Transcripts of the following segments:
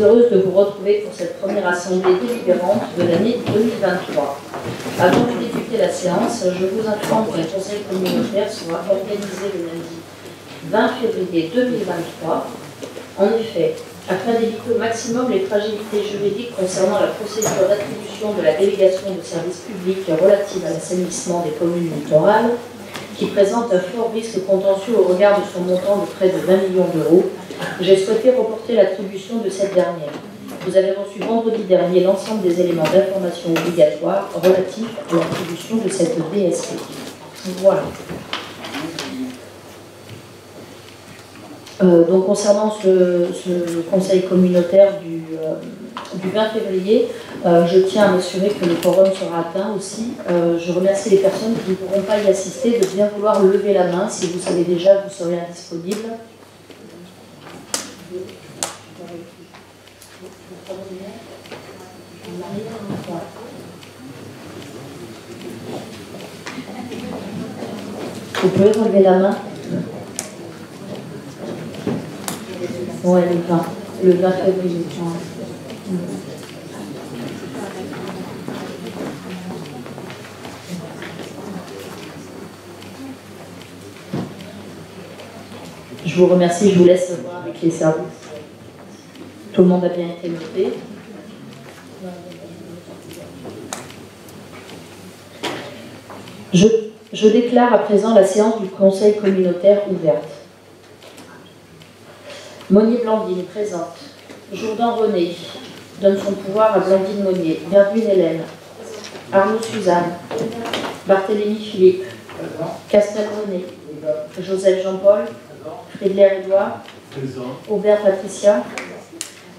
heureuse de vous retrouver pour cette première assemblée délibérante de l'année 2023. Avant de débuter la séance, je vous informe qu'un conseil communautaire sera organisé le lundi 20 février 2023. En effet, afin d'éviter au maximum les fragilités juridiques concernant la procédure d'attribution de la délégation de services publics relative à l'assainissement des communes littorales, qui présente un fort risque contentieux au regard de son montant de près de 20 millions d'euros, j'ai souhaité reporter l'attribution de cette dernière. Vous avez reçu vendredi dernier l'ensemble des éléments d'information obligatoires relatifs à l'attribution de cette DSP. Voilà. Donc concernant ce conseil communautaire du 20 février, je tiens à m'assurer que le quorum sera atteint aussi. Je remercie les personnes qui ne pourront pas y assister de bien vouloir lever la main. Si vous savez déjà, vous serez indisponible. Vous pouvez relever la main. Oui, le 20 février. Je vous remercie, je vous laisse voir avec les services. Tout le monde a bien été noté. Je déclare à présent la séance du conseil communautaire ouverte. Monnier Blandine, présente. Jourdan René, donne son pouvoir à Blandine Monnier. Verdune Hélène. Arnaud Suzanne. Barthélémy Philippe. Castel René. Joseph Jean-Paul. Friedler Édouard. Aubert Patricia.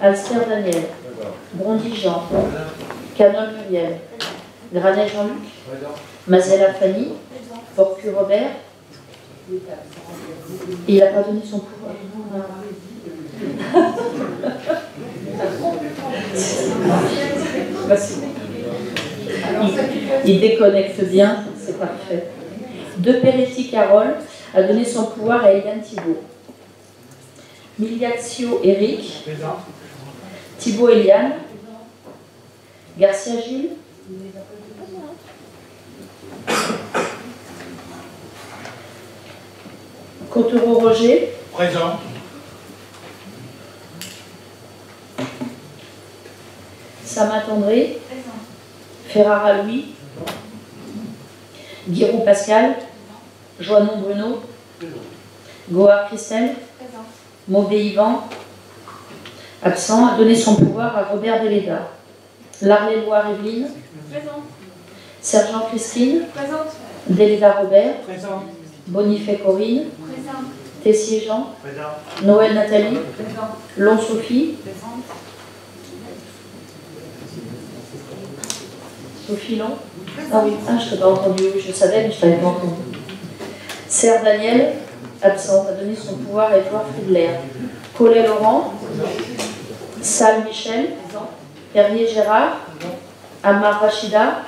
Alster Daniel. Brondy Jean. Canon Muriel. Granet Jean-Luc. Mazella Fanny. Porcu Robert. Il n'a pas donné son pouvoir. Il déconnecte bien, c'est parfait. De Peretti Carole a donné son pouvoir à Eliane Thibault. Miliaxio Eric. Thibault Eliane. Garcia Gilles. Cottereau Roger. Présent. Samat André. Ferrara Louis. Guiraud Pascal. Joannon Bruno. Goard Christelle. Maubé Yvan. Absent, a donné son pouvoir à Robert Deléda. Larlé-Loire Evelyne. Sergent Christine. Présente. Deléda Robert. Présent. Bonifay Corinne. Présente. Tessier Jean. Présent. Noël Nathalie. Présente. Long Sophie. Présente. Sophie Long. Ah oui, je t'ai pas entendu, oui, je savais, mais je t'avais pas entendu. Serre Daniel, absente, a donné son pouvoir à Edouard Friedler. Collet Laurent. Salle Michel. Perrier Gérard. Amar Rachida.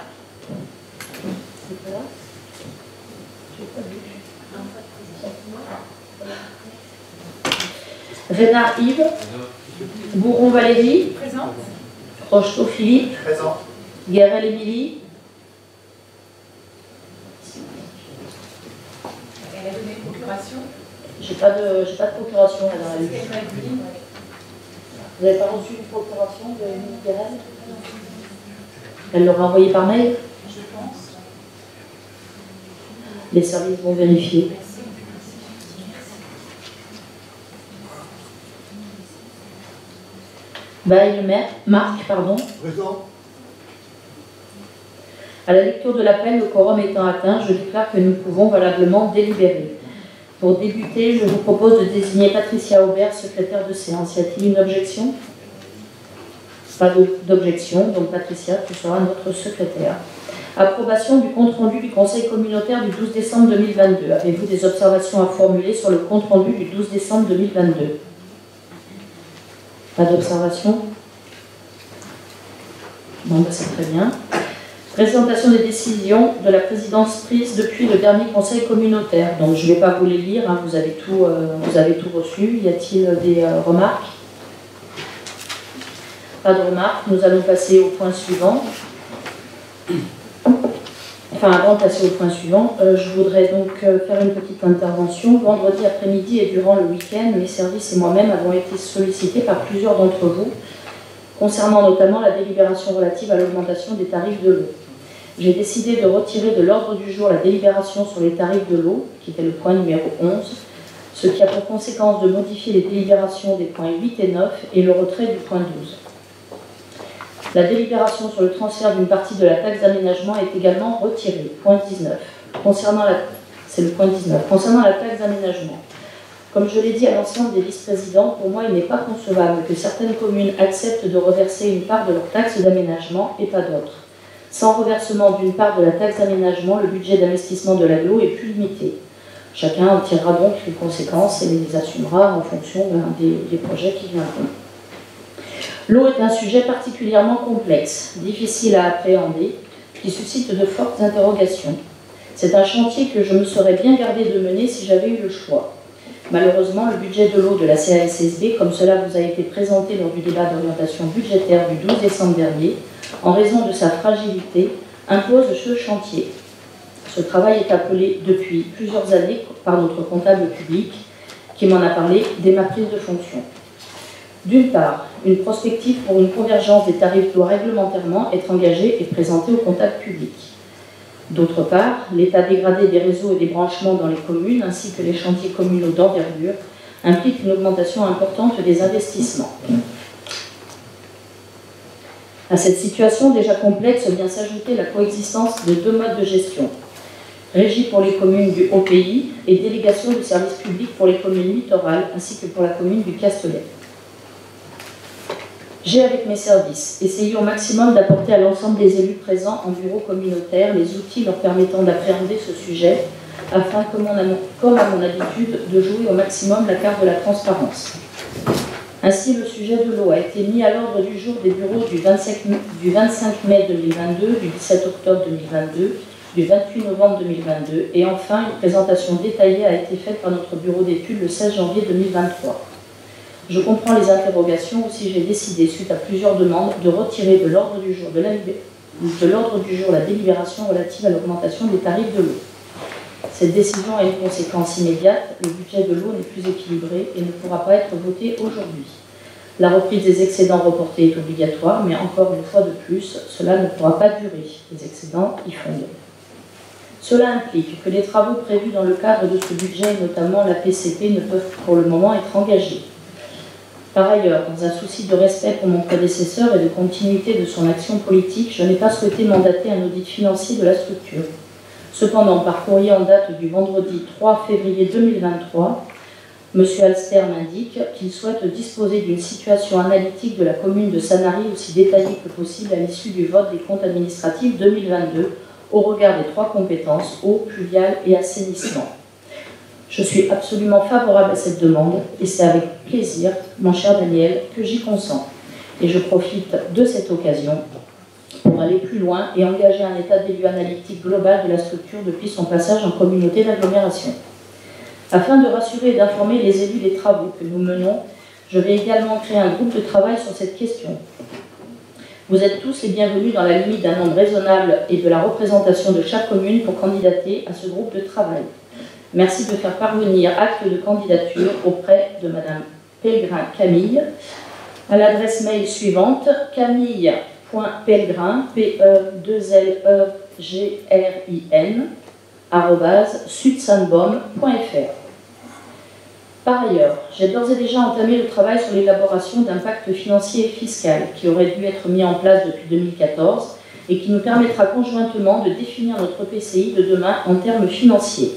Rénard Yves. Bourron Valérie. Présente. Rocheteau Philippe. Présent. Guérel Émilie. Elle a donné une procuration. J'ai pas de procuration là dans la liste. Vous n'avez pas reçu une procuration de Émilie Guérel? Elle l'aura envoyée par mail? Je pense. Les services vont vérifier. Bail Marc, pardon. Présent. À la lecture de l'appel, le quorum étant atteint, je déclare que nous pouvons valablement délibérer. Pour débuter, je vous propose de désigner Patricia Aubert, secrétaire de séance. Y a-t-il une objection? Pas d'objection, donc Patricia, tu seras notre secrétaire. Approbation du compte-rendu du Conseil communautaire du 12 décembre 2022. Avez-vous des observations à formuler sur le compte-rendu du 12 décembre 2022? Pas d'observation? Bon, ben c'est très bien. Présentation des décisions de la présidence prises depuis le dernier conseil communautaire. Donc je ne vais pas vous les lire, hein, vous avez tout reçu. Y a-t-il des remarques? Pas de remarques, nous allons passer au point suivant. Enfin, avant de passer au point suivant, je voudrais donc faire une petite intervention. Vendredi après-midi et durant le week-end, mes services et moi-même avons été sollicités par plusieurs d'entre vous, concernant notamment la délibération relative à l'augmentation des tarifs de l'eau. J'ai décidé de retirer de l'ordre du jour la délibération sur les tarifs de l'eau, qui était le point numéro 11, ce qui a pour conséquence de modifier les délibérations des points 8 et 9 et le retrait du point 12. La délibération sur le transfert d'une partie de la taxe d'aménagement est également retirée. Point 19. C'est le point 19. Concernant la taxe d'aménagement, comme je l'ai dit à l'ensemble des vice-présidents, pour moi, il n'est pas concevable que certaines communes acceptent de reverser une part de leur taxe d'aménagement et pas d'autres. Sans reversement d'une part de la taxe d'aménagement, le budget d'investissement de l'agglo est plus limité. Chacun en tirera donc les conséquences et les assumera en fonction des projets qui viendront. L'eau est un sujet particulièrement complexe, difficile à appréhender, qui suscite de fortes interrogations. C'est un chantier que je me serais bien gardé de mener si j'avais eu le choix. Malheureusement, le budget de l'eau de la CASSB, comme cela vous a été présenté lors du débat d'orientation budgétaire du 12 décembre dernier, en raison de sa fragilité, impose ce chantier. Ce travail est appelé depuis plusieurs années par notre comptable public, qui m'en a parlé dès ma prise de fonction. D'une part, une prospective pour une convergence des tarifs doit réglementairement être engagée et présentée au comptable public. D'autre part, l'état dégradé des réseaux et des branchements dans les communes, ainsi que les chantiers communaux d'envergure, implique une augmentation importante des investissements. À cette situation déjà complexe vient s'ajouter la coexistence de deux modes de gestion. Régie pour les communes du Haut-Pays et délégation de services publics pour les communes littorales, ainsi que pour la commune du Castellet. J'ai, avec mes services, essayé au maximum d'apporter à l'ensemble des élus présents en bureau communautaire les outils leur permettant d'appréhender ce sujet, afin, comme à mon habitude, de jouer au maximum la carte de la transparence. Ainsi, le sujet de l'eau a été mis à l'ordre du jour des bureaux du 25 mai 2022, du 17 octobre 2022, du 28 novembre 2022, et enfin, une présentation détaillée a été faite par notre bureau d'études le 16 janvier 2023. Je comprends les interrogations, aussi j'ai décidé, suite à plusieurs demandes, de retirer de l'ordre du jour la délibération relative à l'augmentation des tarifs de l'eau. Cette décision a une conséquence immédiate, le budget de l'eau n'est plus équilibré et ne pourra pas être voté aujourd'hui. La reprise des excédents reportés est obligatoire, mais encore une fois de plus, cela ne pourra pas durer. Les excédents y fondent. Cela implique que les travaux prévus dans le cadre de ce budget, notamment la PCP, ne peuvent pour le moment être engagés. Par ailleurs, dans un souci de respect pour mon prédécesseur et de continuité de son action politique, je n'ai pas souhaité mandater un audit financier de la structure. Cependant, par courrier en date du vendredi 3 février 2023, M. Alster m'indique qu'il souhaite disposer d'une situation analytique de la commune de Sanary aussi détaillée que possible à l'issue du vote des comptes administratifs 2022 au regard des trois compétences eau, pluviale et assainissement. Je suis absolument favorable à cette demande et c'est avec plaisir, mon cher Daniel, que j'y consens. Et je profite de cette occasion pour aller plus loin et engager un état des lieux analytique global de la structure depuis son passage en communauté d'agglomération. Afin de rassurer et d'informer les élus des travaux que nous menons, je vais également créer un groupe de travail sur cette question. Vous êtes tous les bienvenus dans la limite d'un nombre raisonnable et de la représentation de chaque commune pour candidater à ce groupe de travail. Merci de faire parvenir acte de candidature auprès de Madame Pellegrin Camille à l'adresse mail suivante camille.pellegrin @sudsanbom.fr. Par ailleurs, j'ai d'ores et déjà entamé le travail sur l'élaboration d'un pacte financier et fiscal qui aurait dû être mis en place depuis 2014 et qui nous permettra conjointement de définir notre PCI de demain en termes financiers.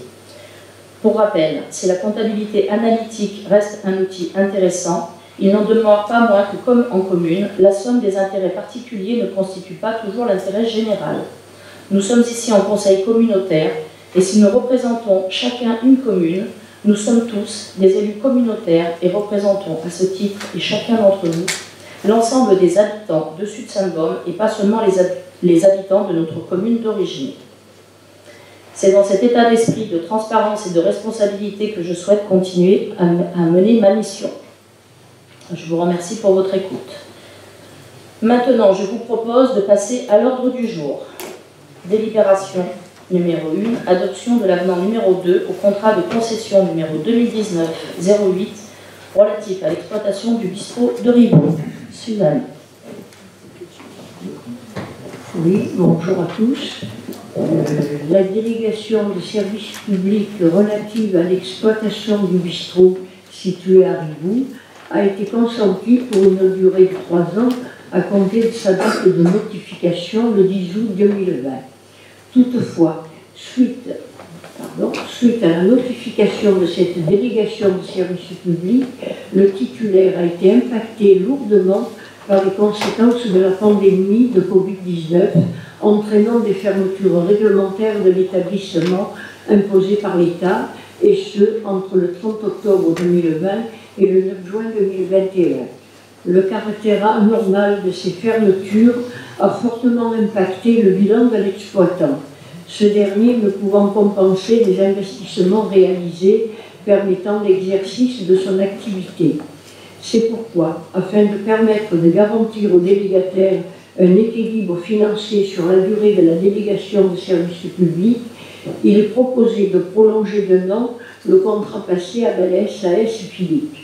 Pour rappel, si la comptabilité analytique reste un outil intéressant, il n'en demeure pas moins que, comme en commune, la somme des intérêts particuliers ne constitue pas toujours l'intérêt général. Nous sommes ici en conseil communautaire et si nous représentons chacun une commune, nous sommes tous des élus communautaires et représentons à ce titre, et chacun d'entre nous, l'ensemble des habitants de Sud-Saint-Baume et pas seulement les habitants de notre commune d'origine. C'est dans cet état d'esprit de transparence et de responsabilité que je souhaite continuer à mener ma mission. Je vous remercie pour votre écoute. Maintenant, je vous propose de passer à l'ordre du jour. Délibération numéro 1, adoption de l'avenant numéro 2 au contrat de concession numéro 2019-08 relatif à l'exploitation du bistrot de Rivaux. Suzanne. Oui, bonjour à tous. La délégation de services publics relative à l'exploitation du bistrot situé à Rivaux a été consentie pour une durée de 3 ans à compter de sa date de notification le 10 août 2020. Toutefois, suite à la notification de cette délégation de services publics, le titulaire a été impacté lourdement par les conséquences de la pandémie de Covid-19, entraînant des fermetures réglementaires de l'établissement imposées par l'État, et ce, entre le 30 octobre 2020 et le 9 juin 2021. Le caractère anormal de ces fermetures a fortement impacté le bilan de l'exploitant, ce dernier ne pouvant compenser les investissements réalisés permettant l'exercice de son activité. C'est pourquoi, afin de permettre de garantir aux délégataires un équilibre financier sur la durée de la délégation de services publics, il est proposé de prolonger d'un an le contrat passé avec la SAS Philippe.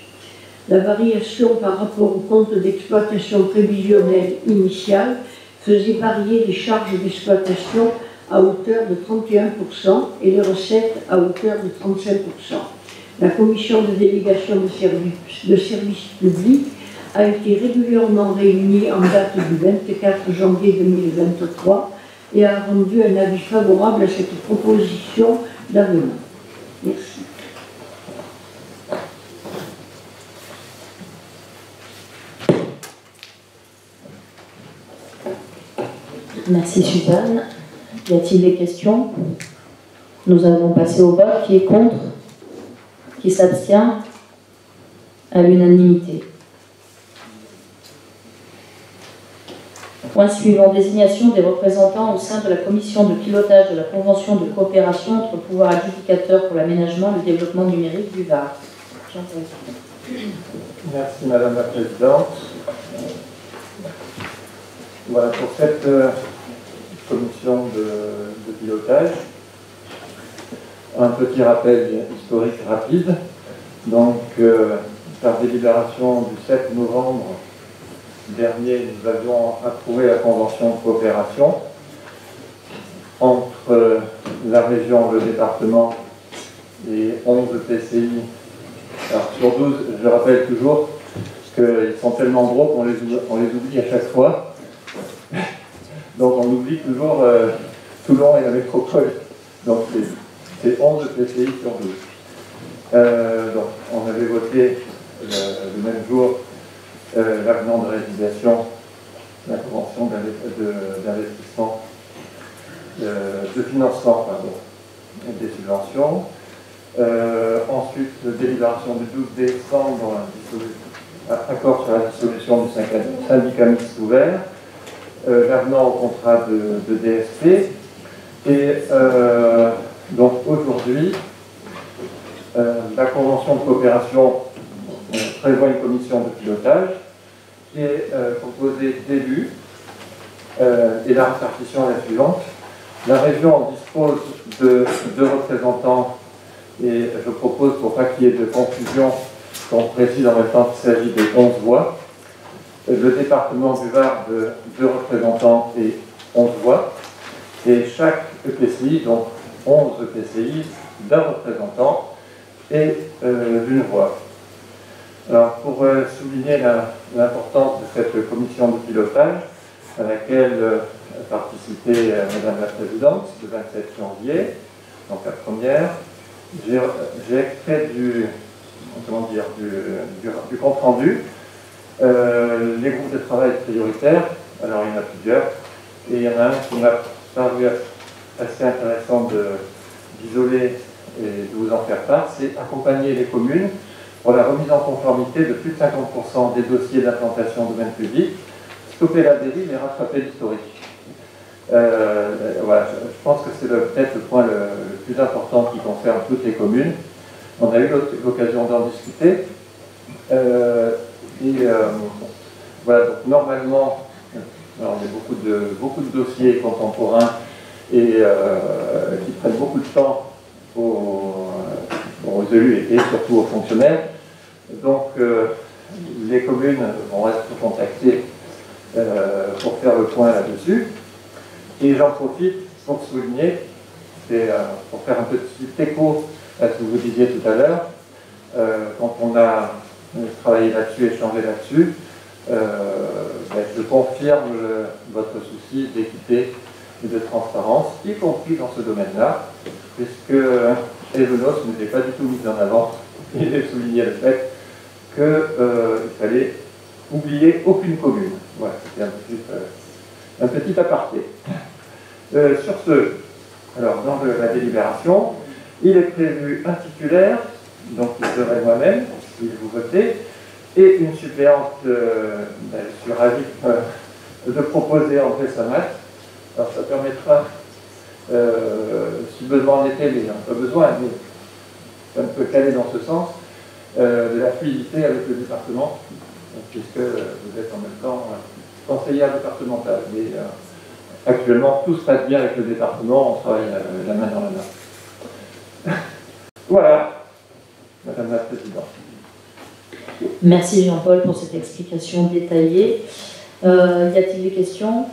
La variation par rapport au compte d'exploitation prévisionnel initial faisait varier les charges d'exploitation à hauteur de 31% et les recettes à hauteur de 35%. La commission de délégation de services publics a été régulièrement réunie en date du 24 janvier 2023 et a rendu un avis favorable à cette proposition d'avenant. Merci. Merci Suzanne. Y a-t-il des questions? Nous allons passer au vote. Qui est contre? Qui s'abstient? À l'unanimité. Point suivant, désignation des représentants au sein de la commission de pilotage de la convention de coopération entre le pouvoir adjudicateur pour l'aménagement et le développement numérique du Var. Merci Madame la Présidente. Voilà, pour cette commission de pilotage, un petit rappel historique rapide. Donc, par délibération du 7 novembre dernier, nous avions approuvé la convention de coopération entre la région, le département et 11 PCI. Alors, sur 12, je rappelle toujours qu'ils sont tellement gros qu'on les oublie à chaque fois. Donc on oublie toujours Toulon et la métropole. Donc c'est 11 PCI sur 12. Donc on avait voté le même jour l'avenant de résiliation de la convention d'investissement, de financement, des subventions. Ensuite, délibération du 12 décembre, accord sur la dissolution du syndicat mixte ouvert. L'avenant au contrat de DSP. Et donc aujourd'hui, la convention de coopération prévoit une commission de pilotage qui est composée d'élus et la répartition est la suivante. La région dispose de 2 représentants et je propose, pour pas qu'il y ait de confusion, qu'on précise en même temps qu'il s'agit de 11 voix. Le département du Var de 2 représentants et 11 voix, et chaque EPCI, donc 11 EPCI, d'un représentant et d'une voix. Alors, pour souligner l'importance de cette commission de pilotage, à laquelle a participé Madame la Présidente le 27 janvier, donc la première, j'ai extrait du compte-rendu. Les groupes de travail prioritaires, alors il y en a plusieurs, et il y en a un qui m'a paru assez intéressant d'isoler et de vous en faire part, c'est accompagner les communes pour la remise en conformité de plus de 50% des dossiers d'implantation de domaine public, stopper la dérive et rattraper l'historique. Voilà, je pense que c'est peut-être le point le plus important qui concerne toutes les communes. On a eu l'occasion d'en discuter. Voilà, donc normalement, Alors, on a beaucoup de dossiers contemporains et qui prennent beaucoup de temps aux élus et surtout aux fonctionnaires. Donc, les communes vont être contactées pour faire le point là-dessus. Et j'en profite pour souligner, pour faire un petit écho à ce que vous disiez tout à l'heure, quand on a travaillé là-dessus, échangé là-dessus, je confirme votre souci d'équité et de transparence, y compris dans ce domaine-là, puisque Evenos n'était pas du tout mis en avant. Il a souligné le fait qu'il fallait oublier aucune commune. Voilà, c'était un petit aparté. Sur ce, alors dans la délibération, il est prévu un titulaire, donc il serait moi-même, si vous votez, et une suppléante, je suis ravi de proposer André Samat. Alors ça permettra, si besoin en était, mais pas besoin, mais ça peut caler dans ce sens, de la fluidité avec le département, puisque vous êtes en même temps conseillère départementale. Mais actuellement, tout se passe bien avec le département, on travaille la main dans la main. Voilà, Madame la Présidente. Merci Jean-Paul pour cette explication détaillée. Y a-t-il des questions?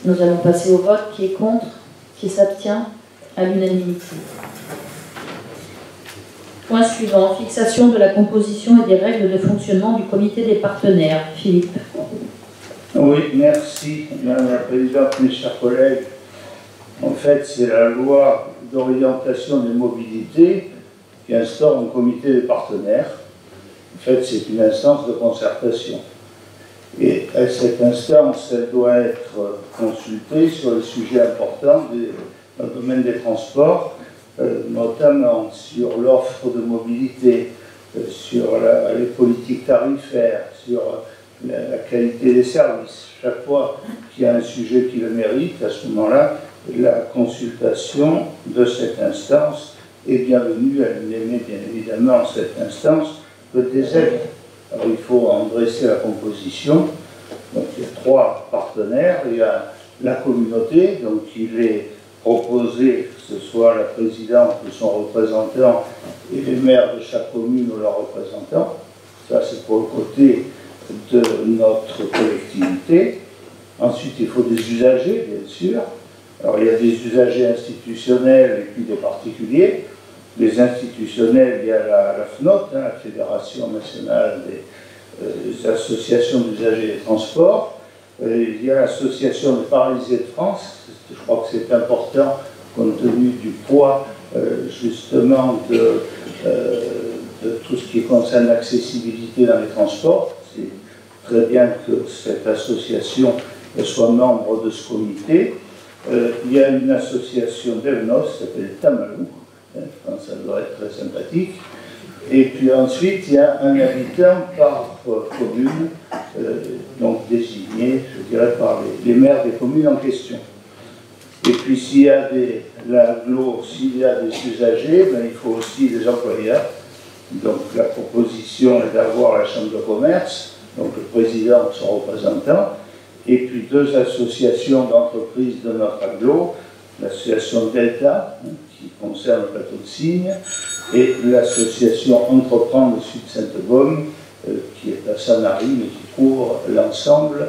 Nous allons passer au vote. Qui est contre? Qui s'abstient? À l'unanimité. Point suivant, fixation de la composition et des règles de fonctionnement du comité des partenaires. Philippe. Oui, merci Madame la Présidente, mes chers collègues. En fait, c'est la loi d'orientation des mobilités qui instaure un comité des partenaires. En fait, c'est une instance de concertation. Et cette instance, elle doit être consultée sur les sujets importants dans le domaine des transports, notamment sur l'offre de mobilité, sur les politiques tarifaires, sur la qualité des services. Chaque fois qu'il y a un sujet qui le mérite, à ce moment-là, la consultation de cette instance est bienvenue. Elle émet bien évidemment cette instance des aides. Alors il faut en dresser la composition. Donc il y a 3 partenaires. Il y a la communauté, donc il est proposé que ce soit la présidente ou son représentant et les maires de chaque commune ou leurs représentants. Ça c'est pour le côté de notre collectivité. Ensuite il faut des usagers, bien sûr. Alors il y a des usagers institutionnels et puis des particuliers. Les institutionnels, il y a la FNOT, la Fédération nationale des associations d'usagers des transports. Il y a l'association des paralysés de France. Je crois que c'est important compte tenu du poids justement de tout ce qui concerne l'accessibilité dans les transports. C'est très bien que cette association soit membre de ce comité. Il y a une association d'Evenos qui s'appelle Tamalou. Ça doit être très sympathique. Et puis ensuite, il y a un habitant par commune, donc désigné, je dirais, par les maires des communes en question. Et puis s'il y a s'il y a des usagers, ben, il faut aussi des employeurs. Donc la proposition est d'avoir la chambre de commerce, donc le président et son représentant, et puis 2 associations d'entreprises de notre agglo, l'association Delta, qui concerne le plateau de Signes, et l'association Entreprendre le Sud Sainte-Baume, qui est à Sanary, mais qui couvre l'ensemble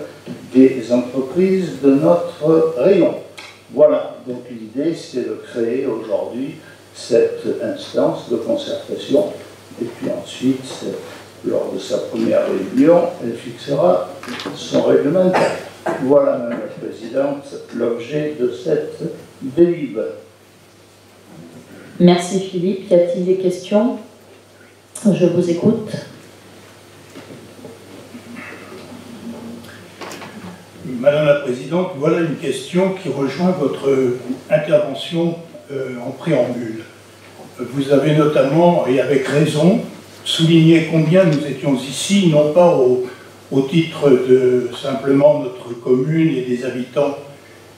des entreprises de notre rayon. Voilà, donc l'idée c'est de créer aujourd'hui cette instance de concertation, et puis ensuite, lors de sa première réunion, elle fixera son réglementaire. Voilà, Madame la Présidente, l'objet de cette délib. Merci Philippe. Y a-t-il des questions? Je vous écoute. Madame la Présidente, voilà une question qui rejoint votre intervention en préambule. Vous avez notamment, et avec raison, souligné combien nous étions ici, non pas au titre de simplement notre commune et des habitants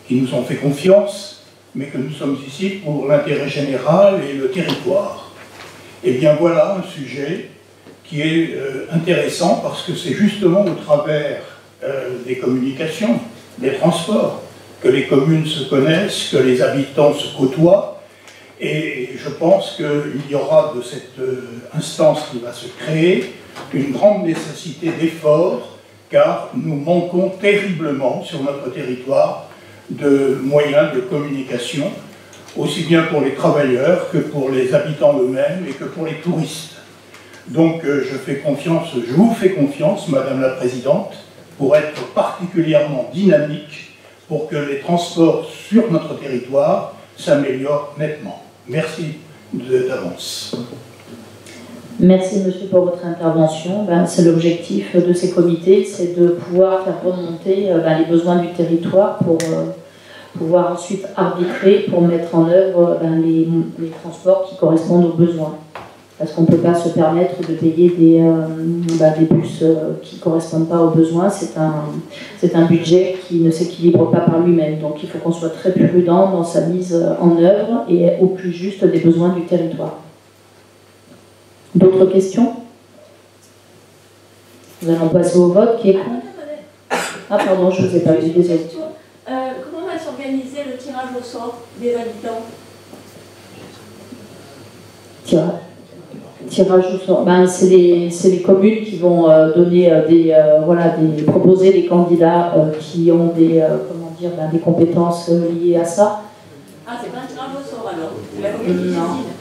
qui nous ont fait confiance, mais que nous sommes ici pour l'intérêt général et le territoire. Et bien voilà un sujet qui est intéressant parce que c'est justement au travers des communications, des transports, que les communes se connaissent, que les habitants se côtoient. Et je pense qu'il y aura de cette instance qui va se créer une grande nécessité d'effort, car nous manquons terriblement sur notre territoire de moyens de communication, aussi bien pour les travailleurs que pour les habitants eux-mêmes et que pour les touristes. Donc je vous fais confiance, Madame la Présidente, pour être particulièrement dynamique pour que les transports sur notre territoire s'améliorent nettement. Merci d'avance. Merci monsieur pour votre intervention. C'est l'objectif de ces comités, c'est de pouvoir faire remonter les besoins du territoire pour pouvoir ensuite arbitrer pour mettre en œuvre les transports qui correspondent aux besoins. Parce qu'on ne peut pas se permettre de payer des bus qui ne correspondent pas aux besoins. C'est un budget qui ne s'équilibre pas par lui-même. Donc il faut qu'on soit très prudent dans sa mise en œuvre et au plus juste des besoins du territoire. D'autres questions? Nous allons passer au vote. Qui est contre? Ah pardon, je ne vous ai pas vu, désolé. Comment va s'organiser le tirage au sort des habitants? Tirage au sort. C'est les communes qui vont donner proposer des candidats qui ont des compétences liées à ça. Ah, c'est pas un tirage au sort alors? La commune qui décide.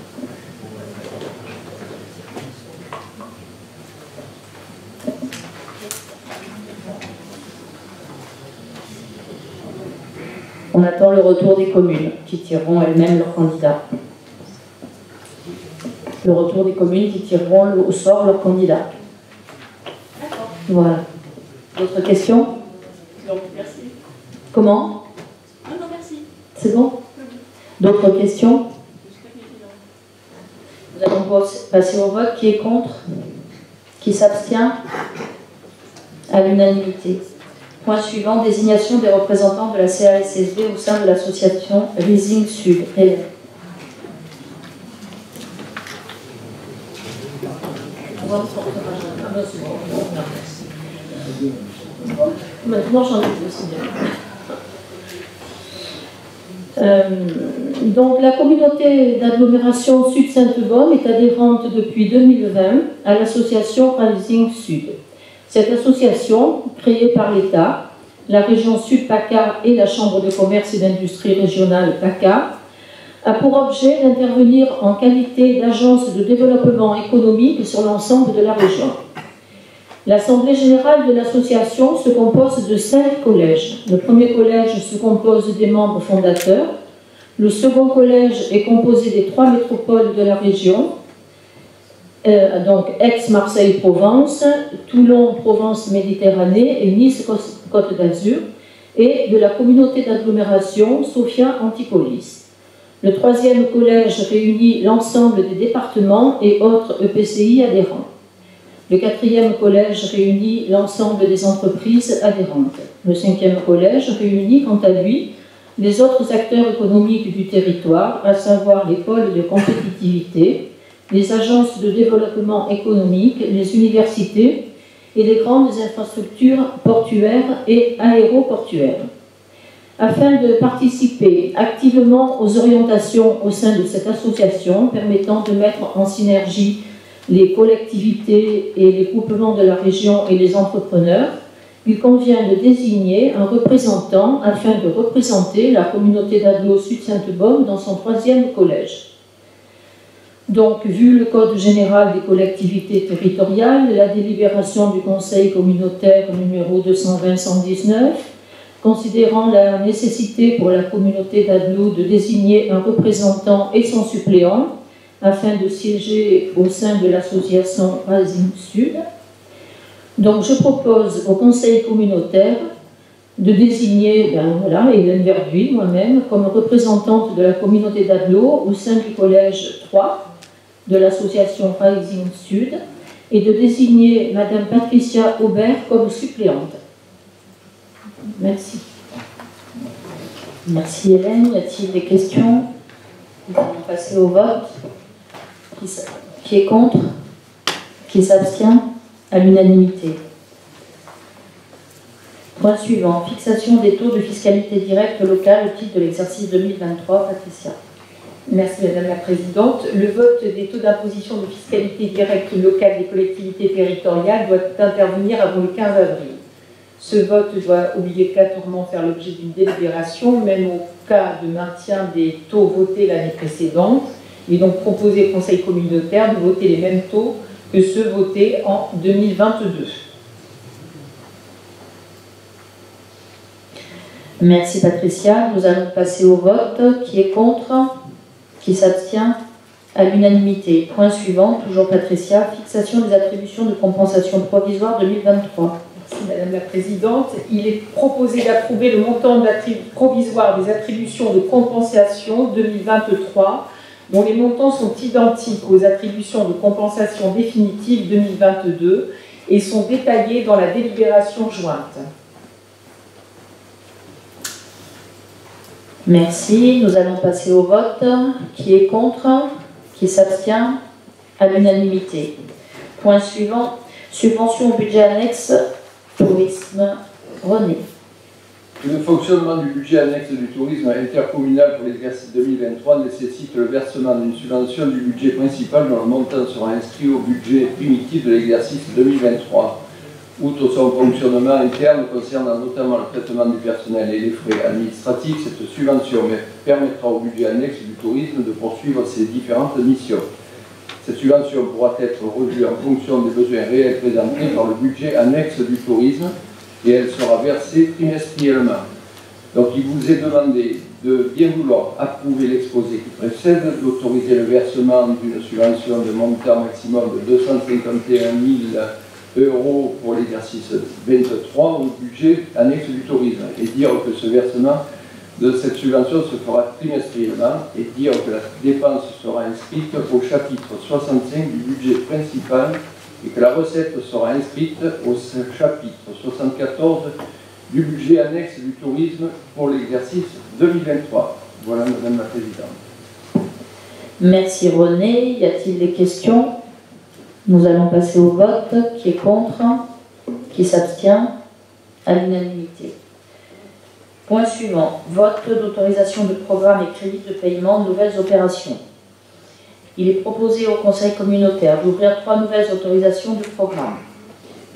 On attend le retour des communes qui tireront elles-mêmes leurs candidats. Le retour des communes qui tireront au sort leurs candidats. D'accord. Voilà. D'autres questions? Donc, merci. Comment? Non, merci. C'est bon? D'autres questions? Nous allons passer au vote. Qui est contre? Qui s'abstient? À l'unanimité. Point suivant, désignation des représentants de la CASSB au sein de l'association Rising Sud. Maintenant, j'en ai aussi bien. Donc, la communauté d'agglomération Sud-Sainte-Baume est adhérente depuis 2020 à l'association Rising Sud. Cette association, créée par l'État, la région Sud-PACA et la Chambre de commerce et d'industrie régionale PACA, a pour objet d'intervenir en qualité d'agence de développement économique sur l'ensemble de la région. L'Assemblée générale de l'association se compose de 5 collèges. Le premier collège se compose des membres fondateurs. Le second collège est composé des 3 métropoles de la région, donc Aix-Marseille-Provence, Toulon-Provence-Méditerranée et Nice-Côte d'Azur, et de la communauté d'agglomération Sofia-Antipolis. Le troisième collège réunit l'ensemble des départements et autres EPCI adhérents. Le quatrième collège réunit l'ensemble des entreprises adhérentes. Le cinquième collège réunit, quant à lui, les autres acteurs économiques du territoire, à savoir les pôles de compétitivité, les agences de développement économique, les universités et les grandes infrastructures portuaires et aéroportuaires. Afin de participer activement aux orientations au sein de cette association permettant de mettre en synergie les collectivités et les groupements de la région et les entrepreneurs, il convient de désigner un représentant afin de représenter la communauté d'agglo Sud-Sainte-Baume dans son troisième collège. Donc, vu le Code général des collectivités territoriales, la délibération du Conseil communautaire numéro 220-119, considérant la nécessité pour la communauté d'agglo de désigner un représentant et son suppléant afin de siéger au sein de l'association Rising Sud. Donc, je propose au Conseil communautaire de désigner Hélène Verduy, moi-même, comme représentante de la communauté d'agglo au sein du collège 3 de l'association Rising Sud et de désigner Madame Patricia Aubert comme suppléante. Merci. Merci Hélène. Y a-t-il des questions? Nous allons passer au vote. Qui est contre? Qui s'abstient? À l'unanimité. Point suivant, fixation des taux de fiscalité directe locale au titre de l'exercice 2023. Patricia. Merci Madame la Présidente. Le vote des taux d'imposition de fiscalité directe locale des collectivités territoriales doit intervenir avant le 15 avril. Ce vote doit obligatoirement faire l'objet d'une délibération, même au cas de maintien des taux votés l'année précédente. Il est donc proposé au Conseil communautaire de voter les mêmes taux que ceux votés en 2022. Merci Patricia. Nous allons passer au vote. Qui est contre? Qui s'abstient? À l'unanimité. Point suivant, toujours Patricia, fixation des attributions de compensation provisoire 2023. Merci Madame la Présidente. Il est proposé d'approuver le montant provisoire des attributions de compensation 2023, dont les montants sont identiques aux attributions de compensation définitive 2022 et sont détaillés dans la délibération jointe. Merci. Nous allons passer au vote. Qui est contre? Qui s'abstient? À l'unanimité. Point suivant, subvention au budget annexe tourisme. René. Le fonctionnement du budget annexe du tourisme intercommunal pour l'exercice 2023 nécessite le versement d'une subvention du budget principal dont le montant sera inscrit au budget primitif de l'exercice 2023. Outre son fonctionnement interne concernant notamment le traitement du personnel et les frais administratifs, cette subvention permettra au budget annexe du tourisme de poursuivre ses différentes missions. Cette subvention pourra être revue en fonction des besoins réels présentés par le budget annexe du tourisme et elle sera versée trimestriellement. Donc il vous est demandé de bien vouloir approuver l'exposé qui précède, d'autoriser le versement d'une subvention de montant maximum de 251 000 € pour l'exercice 23 au budget annexe du tourisme et dire que ce versement de cette subvention se fera trimestriellement et dire que la dépense sera inscrite au chapitre 65 du budget principal et que la recette sera inscrite au chapitre 74 du budget annexe du tourisme pour l'exercice 2023. Voilà Madame la Présidente. Merci René. Y a-t-il des questions? Nous allons passer au vote. Qui est contre? Qui s'abstient? À l'unanimité. Point suivant. Vote d'autorisation de programme et crédit de paiement de nouvelles opérations. Il est proposé au Conseil communautaire d'ouvrir 3 nouvelles autorisations de programme.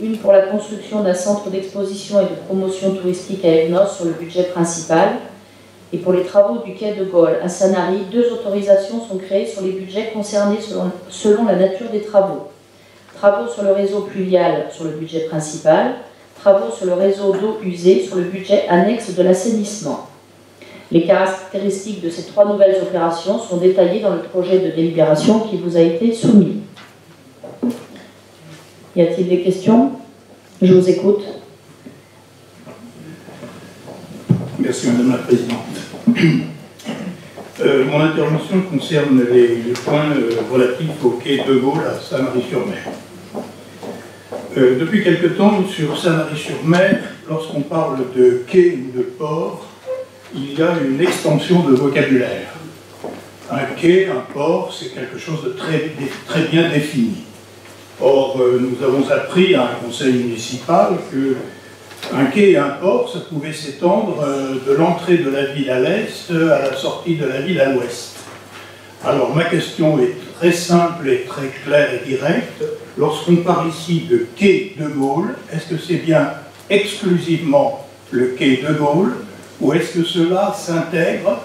Une pour la construction d'un centre d'exposition et de promotion touristique à Evnos sur le budget principal. Et pour les travaux du quai de Gaulle à Sanary, 2 autorisations sont créées sur les budgets concernés selon la nature des travaux. Travaux sur le réseau pluvial sur le budget principal, travaux sur le réseau d'eau usée sur le budget annexe de l'assainissement. Les caractéristiques de ces 3 nouvelles opérations sont détaillées dans le projet de délibération qui vous a été soumis. Y a-t-il des questions? Je vous écoute. Merci Madame la Présidente. Mon intervention concerne les points relatifs au quai de Gaulle à Sanary-sur-Mer. Depuis quelque temps, sur Sanary-sur-Mer, lorsqu'on parle de quai ou de port, il y a une extension de vocabulaire. Un quai, un port, c'est quelque chose de très bien défini. Or, nous avons appris à un conseil municipal qu'un quai et un port, ça pouvait s'étendre de l'entrée de la ville à l'est à la sortie de la ville à l'ouest. Alors, ma question est très simple et très claire et directe. Lorsqu'on parle ici de quai de Gaulle, est-ce que c'est bien exclusivement le quai de Gaulle ou est-ce que cela s'intègre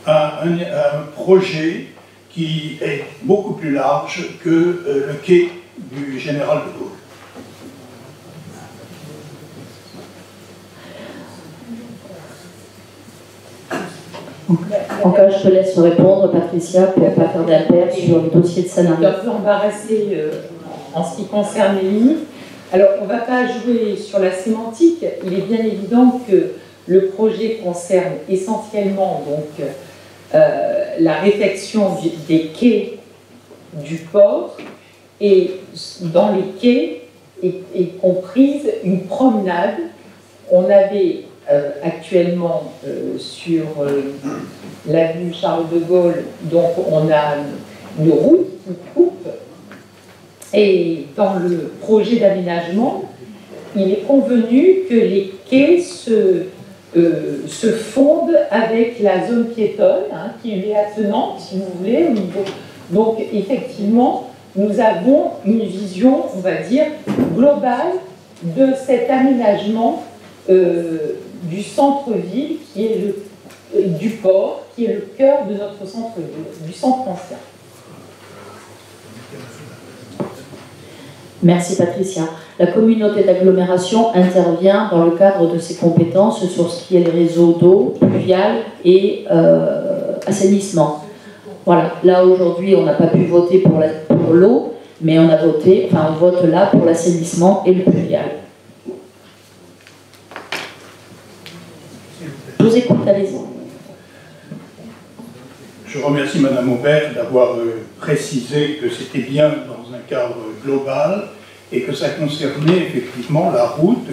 à un projet qui est beaucoup plus large que le quai du général de Gaulle? En cas, je te laisse répondre, Patricia, pour ne pas faire d'impair sur le dossier de Sanary. Je suis un peu embarrassée en ce qui concerne les limites. Alors, on ne va pas jouer sur la sémantique. Il est bien évident que le projet concerne essentiellement donc, la réfection des quais du port et dans les quais est comprise une promenade. On avait actuellement sur l'avenue Charles de Gaulle, donc on a une route qui coupe et dans le projet d'aménagement, il est convenu que les quai se fonde avec la zone piétonne, hein, qui lui est attenante, si vous voulez, au niveau. Donc, effectivement, nous avons une vision, on va dire, globale de cet aménagement du centre-ville, qui est du port, qui est le cœur de notre centre-ville, du centre ancien. Merci Patricia. La communauté d'agglomération intervient dans le cadre de ses compétences sur ce qui est les réseaux d'eau, pluviale et assainissement. Voilà, là aujourd'hui on n'a pas pu voter pour l'eau, mais on vote là pour l'assainissement et le pluvial. Je vous écoute, allez-y. Je remercie Madame Aubert d'avoir précisé que c'était bien dans un cadre global et que ça concernait effectivement la route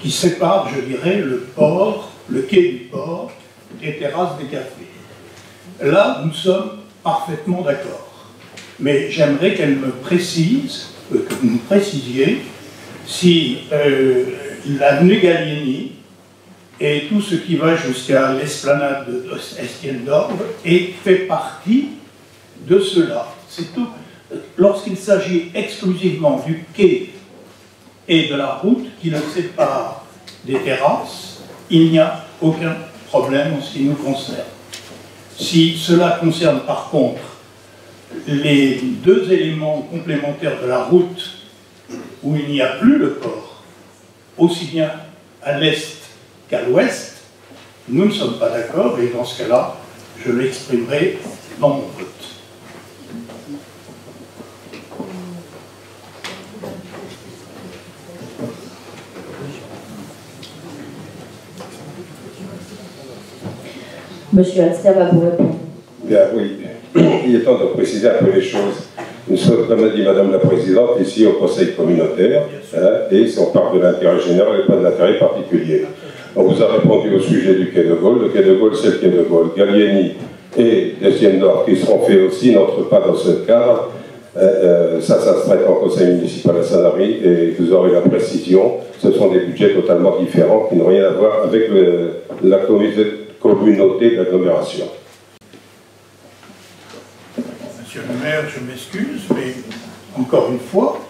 qui sépare, je dirais, le port, le quai du port, des terrasses des cafés. Là, nous sommes parfaitement d'accord. Mais j'aimerais qu'elle me précise, que vous me précisiez, si l'avenue Gallieni et tout ce qui va jusqu'à l'esplanade d'Estienne-d'Orbe fait partie de cela. C'est tout. Lorsqu'il s'agit exclusivement du quai et de la route qui le sépare des terrasses, il n'y a aucun problème en ce qui nous concerne. Si cela concerne par contre les deux éléments complémentaires de la route où il n'y a plus le port, aussi bien à l'est qu'à l'ouest, nous ne sommes pas d'accord et dans ce cas-là, je l'exprimerai dans mon vote. Monsieur Alster va vous répondre. Bien, oui. Il est temps de préciser un peu les choses. Nous sommes, comme a dit Madame la Présidente, ici au Conseil communautaire, et si on parle de l'intérêt général et pas de l'intérêt particulier. On vous a répondu au sujet du quai de Gaulle. Le quai de Gaulle, c'est le quai de Gaulle. Gallieni et Estienne-d'Orbe, qui seront faits aussi, n'entrent pas dans ce cadre. Ça se traite en Conseil municipal à Sanary, et vous aurez la précision. Ce sont des budgets totalement différents qui n'ont rien à voir avec la communauté d'agglomération. Monsieur le maire, je m'excuse, mais encore une fois,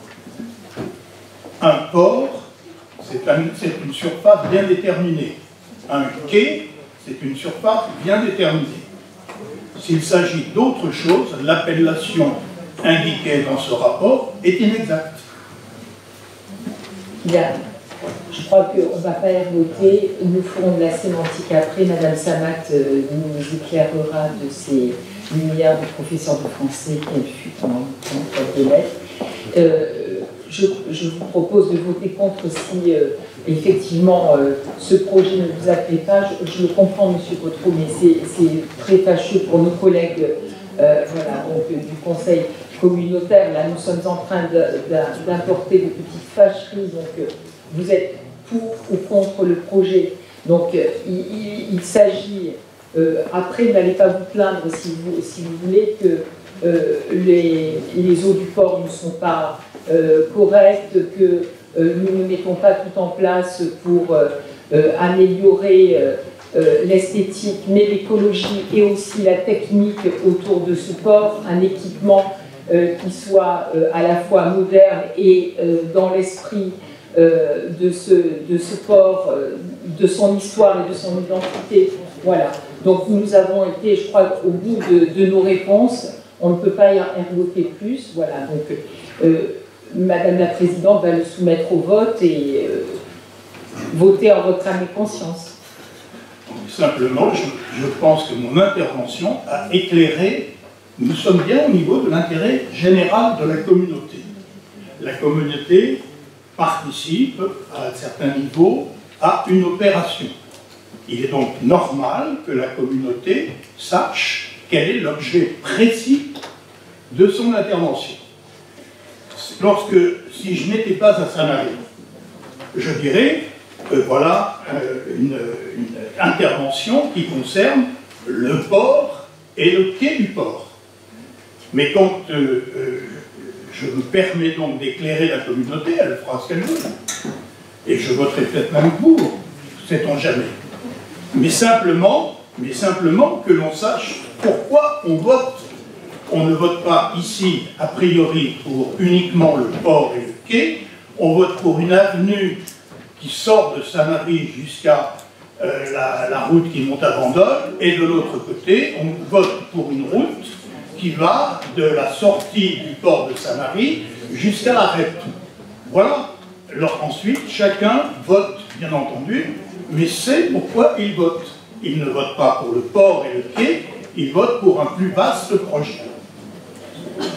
un port, c'est une surface bien déterminée. Un quai, c'est une surface bien déterminée. S'il s'agit d'autre chose, l'appellation indiquée dans ce rapport est inexacte. Bien. Je crois qu'on ne va pas voter. Nous ferons de la sémantique après. Madame Samat nous éclairera de ces lumières de professeur de français qu'elle fut pendant longtemps de lettres. Je vous propose de voter contre si effectivement ce projet ne vous appelait pas. Je le comprends, Monsieur Potreau, mais c'est très fâcheux pour nos collègues voilà, donc, du Conseil communautaire. Là, nous sommes en train d'importer des petites fâcheries. Donc, vous êtes pour ou contre le projet. Donc, il s'agit, après, n'allez pas vous plaindre si vous voulez que les eaux du port ne sont pas correctes, que nous ne mettons pas tout en place pour améliorer l'esthétique, mais l'écologie et aussi la technique autour de ce port, un équipement qui soit à la fois moderne et dans l'esprit de ce port, de son histoire et de son identité. Voilà. Donc nous avons été, je crois, au bout de nos réponses. On ne peut pas y ergoter plus. Voilà. Donc Madame la Présidente va le soumettre au vote et voter en votre âme et conscience. Simplement, je pense que mon intervention a éclairé. Nous sommes bien au niveau de l'intérêt général de la communauté. La communauté participe à un certain niveau à une opération. Il est donc normal que la communauté sache quel est l'objet précis de son intervention. Si je n'étais pas à Sanary, je dirais que voilà une intervention qui concerne le port et le quai du port. Mais quand je me permets donc d'éclairer la communauté, elle fera ce qu'elle veut. et je voterai peut-être même pour, sait-on jamais. Mais simplement que l'on sache pourquoi on vote. On ne vote pas ici, a priori, pour uniquement le port et le quai, on vote pour une avenue qui sort de Sanary jusqu'à la route qui monte à Bandol, et de l'autre côté, on vote pour une route qui va de la sortie du port de Sanary jusqu'à la REP. Voilà. Alors ensuite, chacun vote, bien entendu, mais sait pourquoi il vote. Il ne vote pas pour le port et le quai, il vote pour un plus vaste projet.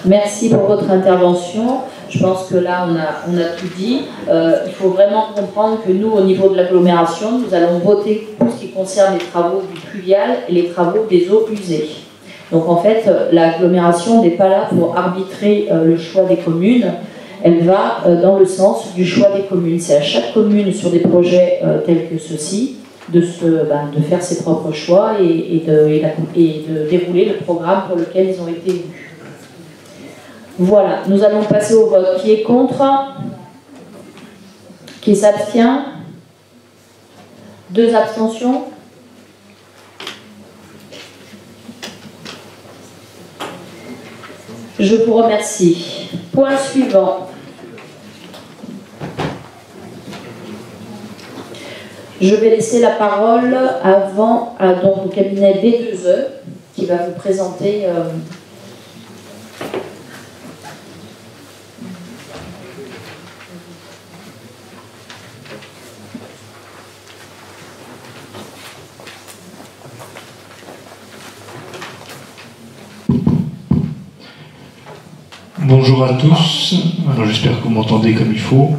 Merci pour votre intervention. Je pense que là, on a tout dit. Il faut vraiment comprendre que nous, au niveau de l'agglomération, nous allons voter pour ce qui concerne les travaux du pluvial et les travaux des eaux usées. Donc en fait, l'agglomération n'est pas là pour arbitrer le choix des communes. Elle va dans le sens du choix des communes. C'est à chaque commune, sur des projets tels que ceux-ci, de faire ses propres choix et de dérouler le programme pour lequel ils ont été élus. Voilà, nous allons passer au vote. Qui est contre? Qui s'abstient? 2 abstentions. Je vous remercie. Point suivant. Je vais laisser la parole avant donc, au cabinet B2E qui va vous présenter... Bonjour à tous, alors j'espère que vous m'entendez comme il faut.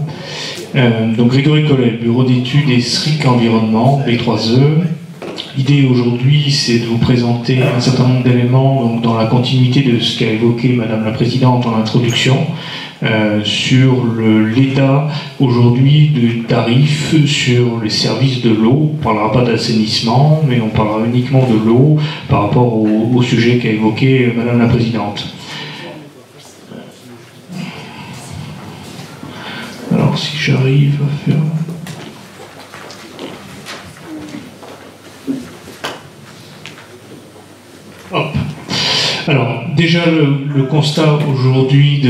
Donc Grégory Collet, bureau d'études et SRIC Environnement, B3E. L'idée aujourd'hui, c'est de vous présenter un certain nombre d'éléments dans la continuité de ce qu'a évoqué Madame la Présidente en introduction, sur l'état aujourd'hui du tarif sur les services de l'eau. On ne parlera pas d'assainissement, mais on parlera uniquement de l'eau par rapport au sujet qu'a évoqué Madame la Présidente. Alors si j'arrive à faire... Hop. Alors déjà le constat aujourd'hui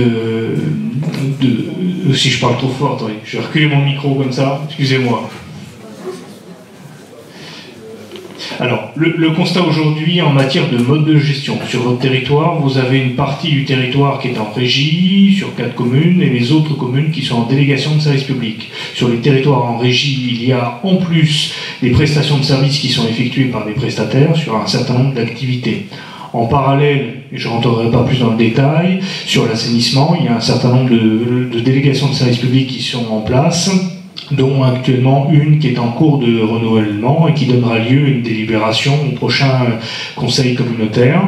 si je parle trop fort, attendez, je vais reculer mon micro comme ça, excusez-moi. Alors, le constat aujourd'hui en matière de mode de gestion. Sur votre territoire, vous avez une partie du territoire qui est en régie, sur 4 communes, et les autres communes qui sont en délégation de services publics. Sur les territoires en régie, il y a en plus des prestations de services qui sont effectuées par des prestataires sur un certain nombre d'activités. En parallèle, et je ne rentrerai pas plus dans le détail, sur l'assainissement, il y a un certain nombre de délégations de services publics qui sont en place, dont actuellement une qui est en cours de renouvellement et qui donnera lieu à une délibération au prochain conseil communautaire.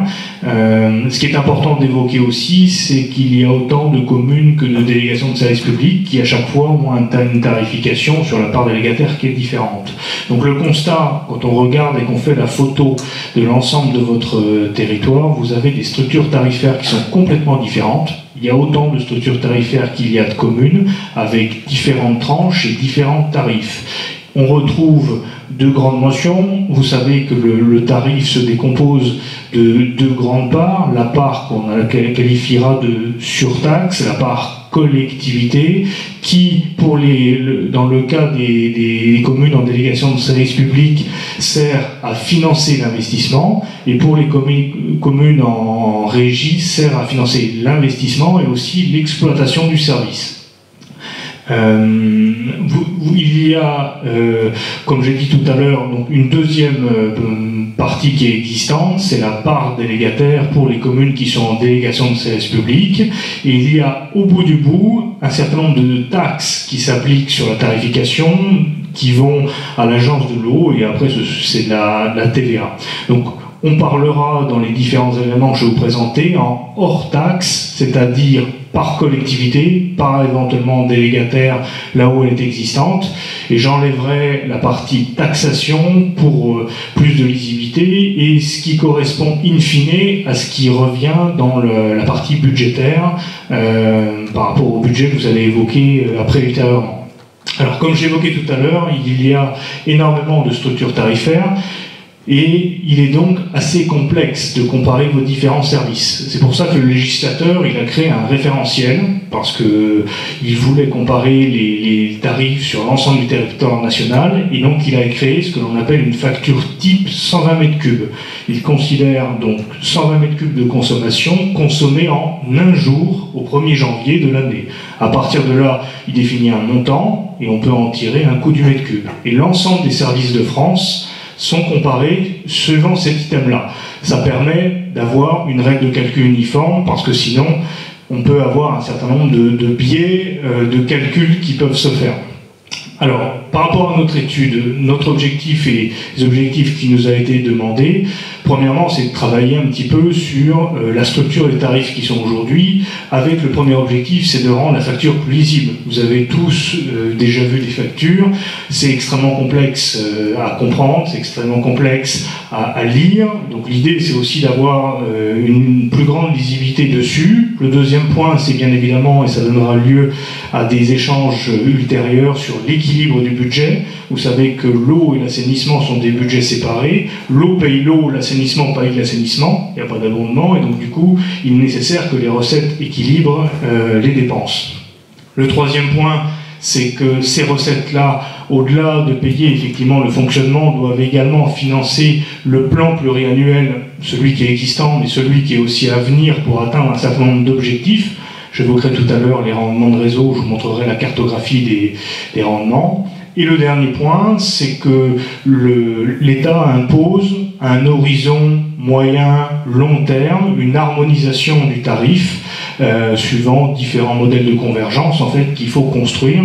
Ce qui est important d'évoquer aussi, c'est qu'il y a autant de communes que de délégations de services publics qui à chaque fois ont une tarification sur la part délégataire qui est différente. Donc le constat, quand on regarde et qu'on fait la photo de l'ensemble de votre territoire, vous avez des structures tarifaires qui sont complètement différentes. Il y a autant de structures tarifaires qu'il y a de communes, avec différentes tranches et différents tarifs. On retrouve 2 grandes notions. Vous savez que le tarif se décompose de 2 grandes parts. La part qu'on qualifiera de surtaxe, la part collectivité, qui, dans le cas des communes en délégation de services publics, sert à financer l'investissement, et pour les communes en régie, sert à financer l'investissement et aussi l'exploitation du service. Il y a, comme j'ai dit tout à l'heure, donc une deuxième partie qui est existante, c'est la part délégataire pour les communes qui sont en délégation de services publics. Et il y a au bout du bout un certain nombre de taxes qui s'appliquent sur la tarification, qui vont à l'agence de l'eau, et après c'est la TVA. Donc on parlera dans les différents éléments que je vais vous présenter en hors taxe, c'est-à-dire par collectivité, par éventuellement délégataire là où elle est existante, et j'enlèverai la partie taxation pour plus de lisibilité et ce qui correspond in fine à ce qui revient dans la partie budgétaire par rapport au budget que vous allez évoquer après ultérieurement. Alors, comme j'évoquais tout à l'heure, il y a énormément de structures tarifaires et il est donc assez complexe de comparer vos différents services. C'est pour ça que le législateur il a créé un référentiel, parce qu'il voulait comparer les tarifs sur l'ensemble du territoire national, et donc il a créé ce que l'on appelle une facture type 120 mètres cubes. Il considère donc 120 mètres cubes de consommation consommés en un jour au 1er janvier de l'année. À partir de là, il définit un montant et on peut en tirer un coût du mètre cube. Et l'ensemble des services de France sont comparés suivant cet item-là. Ça permet d'avoir une règle de calcul uniforme, parce que sinon, on peut avoir un certain nombre de biais de calcul qui peuvent se faire. Alors, par rapport à notre étude, notre objectif et les objectifs qui nous a été demandés, premièrement, c'est de travailler un petit peu sur la structure des tarifs qui sont aujourd'hui, avec le premier objectif, c'est de rendre la facture plus lisible. Vous avez tous déjà vu des factures, c'est extrêmement complexe à comprendre, c'est extrêmement complexe à lire, donc l'idée c'est aussi d'avoir une plus grande lisibilité dessus. Le deuxième point, c'est bien évidemment, et ça donnera lieu à des échanges ultérieurs sur l'équilibre du budget. Vous savez que l'eau et l'assainissement sont des budgets séparés. L'eau paye l'eau, l'assainissement paye l'assainissement. Il n'y a pas d'abondement et donc du coup, il est nécessaire que les recettes équilibrent les dépenses. Le troisième point, c'est que ces recettes-là, au-delà de payer effectivement le fonctionnement, doivent également financer le plan pluriannuel, celui qui est existant, mais celui qui est aussi à venir pour atteindre un certain nombre d'objectifs. J'évoquerai tout à l'heure les rendements de réseau, je vous montrerai la cartographie des rendements. Et le dernier point, c'est que l'État impose un horizon moyen, long terme, une harmonisation du tarif, suivant différents modèles de convergence en fait qu'il faut construire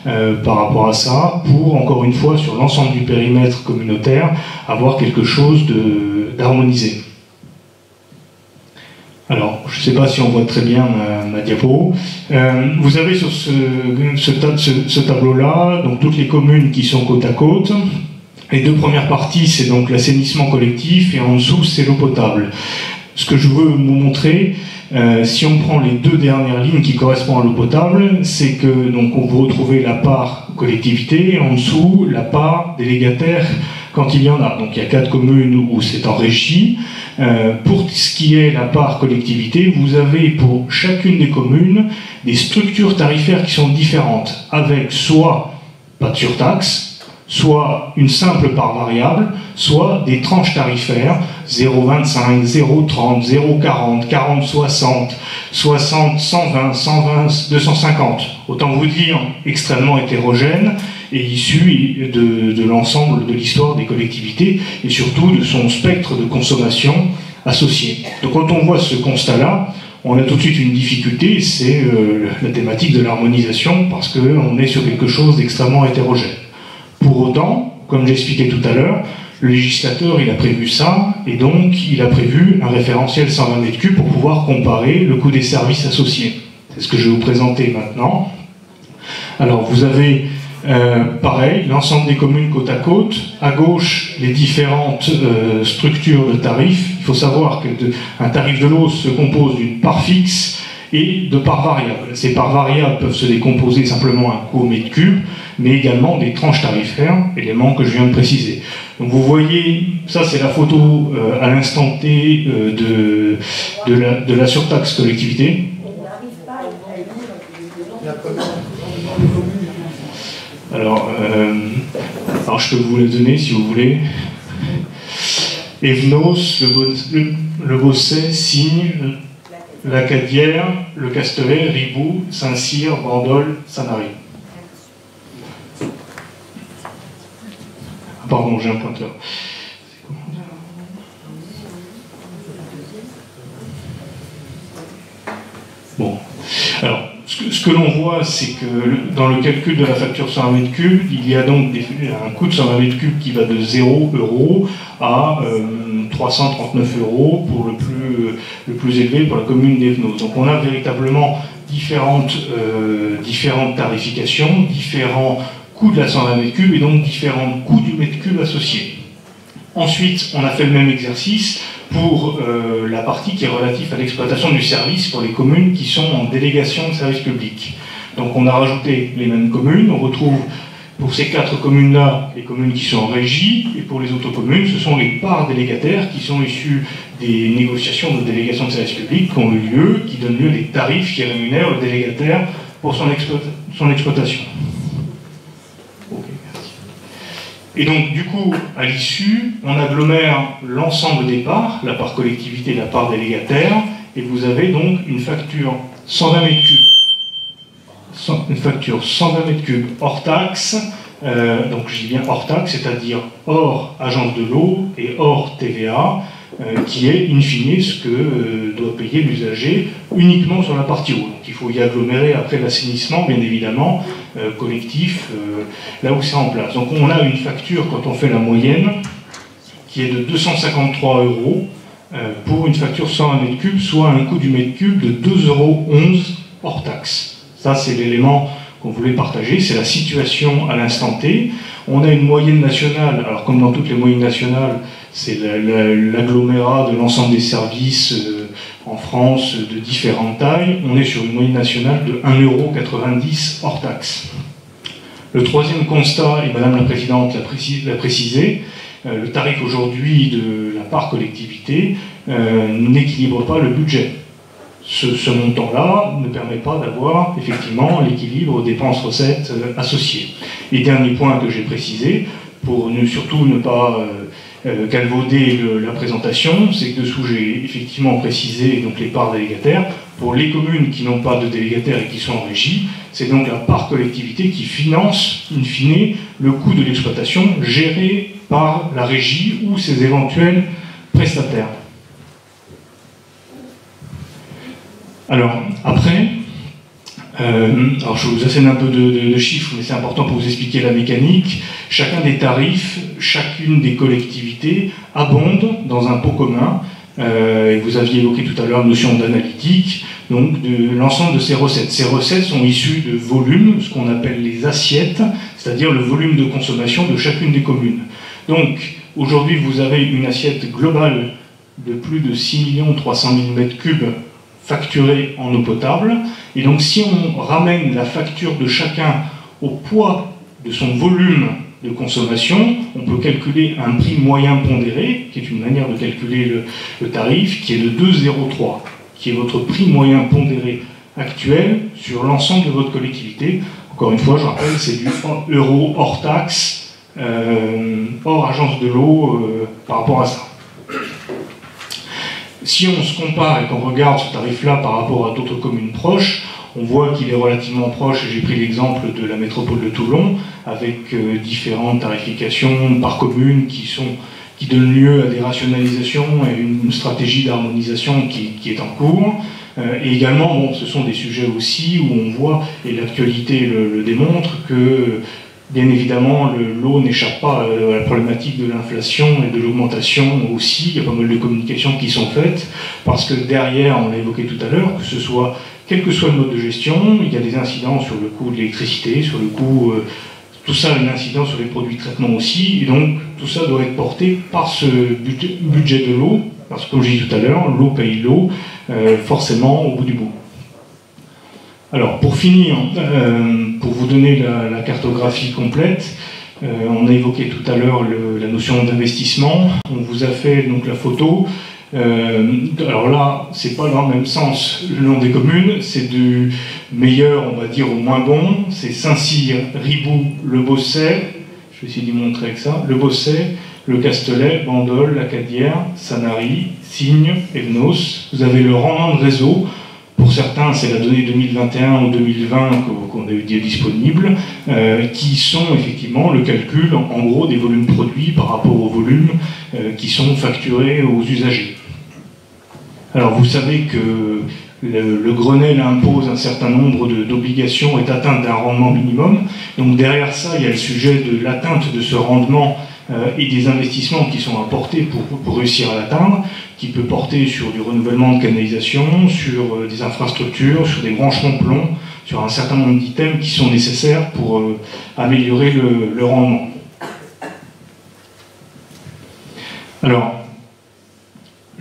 par rapport à ça, pour, encore une fois, sur l'ensemble du périmètre communautaire, avoir quelque chose d'harmonisé. Alors, je ne sais pas si on voit très bien ma diapo. Vous avez sur ce tableau-là donc toutes les communes qui sont côte à côte. Les deux premières parties, c'est donc l'assainissement collectif, et en dessous, c'est l'eau potable. Ce que je veux vous montrer, si on prend les deux dernières lignes qui correspondent à l'eau potable, c'est que donc on peut retrouver la part collectivité, et en dessous, la part délégataire quand il y en a. Donc il y a 4 communes où c'est en régie. Pour ce qui est la part collectivité, vous avez pour chacune des communes des structures tarifaires qui sont différentes, avec soit pas de surtaxe, soit une simple part variable, soit des tranches tarifaires 0,25, 0,30, 0,40, 40, 60, 60, 120, 120, 250. Autant vous dire, extrêmement hétérogène et issu de l'ensemble de l'histoire des collectivités et surtout de son spectre de consommation associé. Donc quand on voit ce constat-là, on a tout de suite une difficulté, c'est la thématique de l'harmonisation, parce qu'on est sur quelque chose d'extrêmement hétérogène. Pour autant, comme j'expliquais tout à l'heure, le législateur il a prévu ça, et donc il a prévu un référentiel 120 mètres cubes pour pouvoir comparer le coût des services associés. C'est ce que je vais vous présenter maintenant. Alors vous avez pareil, l'ensemble des communes côte à côte, à gauche les différentes structures de tarifs. Il faut savoir qu'un tarif de l'eau se compose d'une part fixe et de parts variables. Ces parts variables peuvent se décomposer simplement un coût au mètre cube, mais également des tranches tarifaires, élément que je viens de préciser. Donc vous voyez, ça c'est la photo à l'instant T de la surtaxe collectivité. Alors je peux vous la donner si vous voulez. Evenos, le Bosset, Signe, la Cadière, le Castelet, Ribou, Saint-Cyr, Bandol, Sanary. Ah, pardon, j'ai un pointeur. Bon, alors, ce que l'on voit, c'est que dans le calcul de la facture 120 mètres cubes, il y a donc un coût de 120 mètres cubes qui va de 0 € à 339 € pour le plus élevé pour la commune d'Evenos. Donc on a véritablement différentes tarifications, différents coûts de la 120 mètres cubes et donc différents coûts du mètre cube associés. Ensuite, on a fait le même exercice pour la partie qui est relative à l'exploitation du service pour les communes qui sont en délégation de service public. Donc on a rajouté les mêmes communes, on retrouve pour ces 4 communes-là les communes qui sont en régie, et pour les autres communes, ce sont les parts délégataires qui sont issues des négociations de délégation de services publics qui ont eu lieu, qui donnent lieu à des tarifs qui rémunèrent le délégataire pour son exploitation. Okay, merci. Et donc du coup, à l'issue, on agglomère l'ensemble des parts, la part collectivité et la part délégataire, et vous avez donc une facture 120 mètres cubes. Une facture 120 mètres cubes hors taxe, donc je dis bien hors taxe, c'est-à-dire hors agence de l'eau et hors TVA, qui est in fine ce que doit payer l'usager uniquement sur la partie eau. Donc il faut y agglomérer après l'assainissement, bien évidemment, collectif, là où c'est en place. Donc on a une facture, quand on fait la moyenne, qui est de 253 € pour une facture 120 mètres cubes, soit un coût du mètre cube de 2,11 € hors taxe. Ça, c'est l'élément qu'on voulait partager, c'est la situation à l'instant T. On a une moyenne nationale, alors comme dans toutes les moyennes nationales, c'est l'agglomérat de l'ensemble des services en France de différentes tailles. On est sur une moyenne nationale de 1,90 € hors taxe. Le troisième constat, et Madame la Présidente l'a précisé, le tarif aujourd'hui de la part collectivité n'équilibre pas le budget. Ce montant-là ne permet pas d'avoir effectivement l'équilibre dépenses-recettes associées. Et dernier point que j'ai précisé, pour surtout ne pas galvauder la présentation, c'est que dessous j'ai effectivement précisé donc les parts délégataires. Pour les communes qui n'ont pas de délégataires et qui sont en régie, c'est donc la part collectivité qui finance, in fine, le coût de l'exploitation géré par la régie ou ses éventuels prestataires. Alors, après, alors je vous assène un peu de chiffres, mais c'est important pour vous expliquer la mécanique. Chacun des tarifs, chacune des collectivités abonde dans un pot commun. Et vous aviez évoqué tout à l'heure la notion d'analytique, donc de l'ensemble de ces recettes. Ces recettes sont issues de volumes, ce qu'on appelle les assiettes, c'est-à-dire le volume de consommation de chacune des communes. Donc, aujourd'hui, vous avez une assiette globale de plus de 6 300 000 m3 facturée en eau potable. Et donc, si on ramène la facture de chacun au poids de son volume de consommation, on peut calculer un prix moyen pondéré, qui est une manière de calculer le tarif, qui est de 2,03, qui est votre prix moyen pondéré actuel sur l'ensemble de votre collectivité. Encore une fois, je rappelle, c'est du euro hors taxe, hors agence de l'eau par rapport à ça. Si on se compare et qu'on regarde ce tarif-là par rapport à d'autres communes proches, on voit qu'il est relativement proche, j'ai pris l'exemple de la métropole de Toulon, avec différentes tarifications par commune qui donnent lieu à des rationalisations et une stratégie d'harmonisation qui est en cours. Et également, bon, ce sont des sujets aussi où on voit, et l'actualité le démontre, que bien évidemment, l'eau n'échappe pas à la problématique de l'inflation et de l'augmentation aussi. Il y a pas mal de communications qui sont faites, parce que derrière, on l'a évoqué tout à l'heure, que ce soit, quel que soit le mode de gestion, il y a des incidents sur le coût de l'électricité, sur le coût... tout ça a une incidence sur les produits de traitement aussi, et donc tout ça doit être porté par ce budget de l'eau, parce que comme j'ai dit tout à l'heure, l'eau paye l'eau, forcément au bout du bout. Alors, pour finir, pour vous donner la cartographie complète, on a évoqué tout à l'heure la notion d'investissement. On vous a fait donc la photo. Alors là, c'est pas dans le même sens le nom des communes, c'est du meilleur, on va dire, au moins bon. C'est Saint-Cyr, Riboud, Le Bosset, je vais essayer d'y montrer avec ça, Le Bosset, Le Castellet, Bandol, La Cadière, Sanary, Signes, Evnos. Vous avez le rendement de réseau. Pour certains, c'est la donnée 2021 ou 2020 qu'on a eu disponible, qui sont effectivement le calcul, en gros, des volumes produits par rapport aux volumes qui sont facturés aux usagers. Alors, vous savez que le Grenelle impose un certain nombre d'obligations et d'atteinte d'un rendement minimum. Donc, derrière ça, il y a le sujet de l'atteinte de ce rendement et des investissements qui sont apportés pour réussir à l'atteindre, qui peut porter sur du renouvellement de canalisation, sur des infrastructures, sur des branchements plombs, sur un certain nombre d'items qui sont nécessaires pour améliorer le rendement.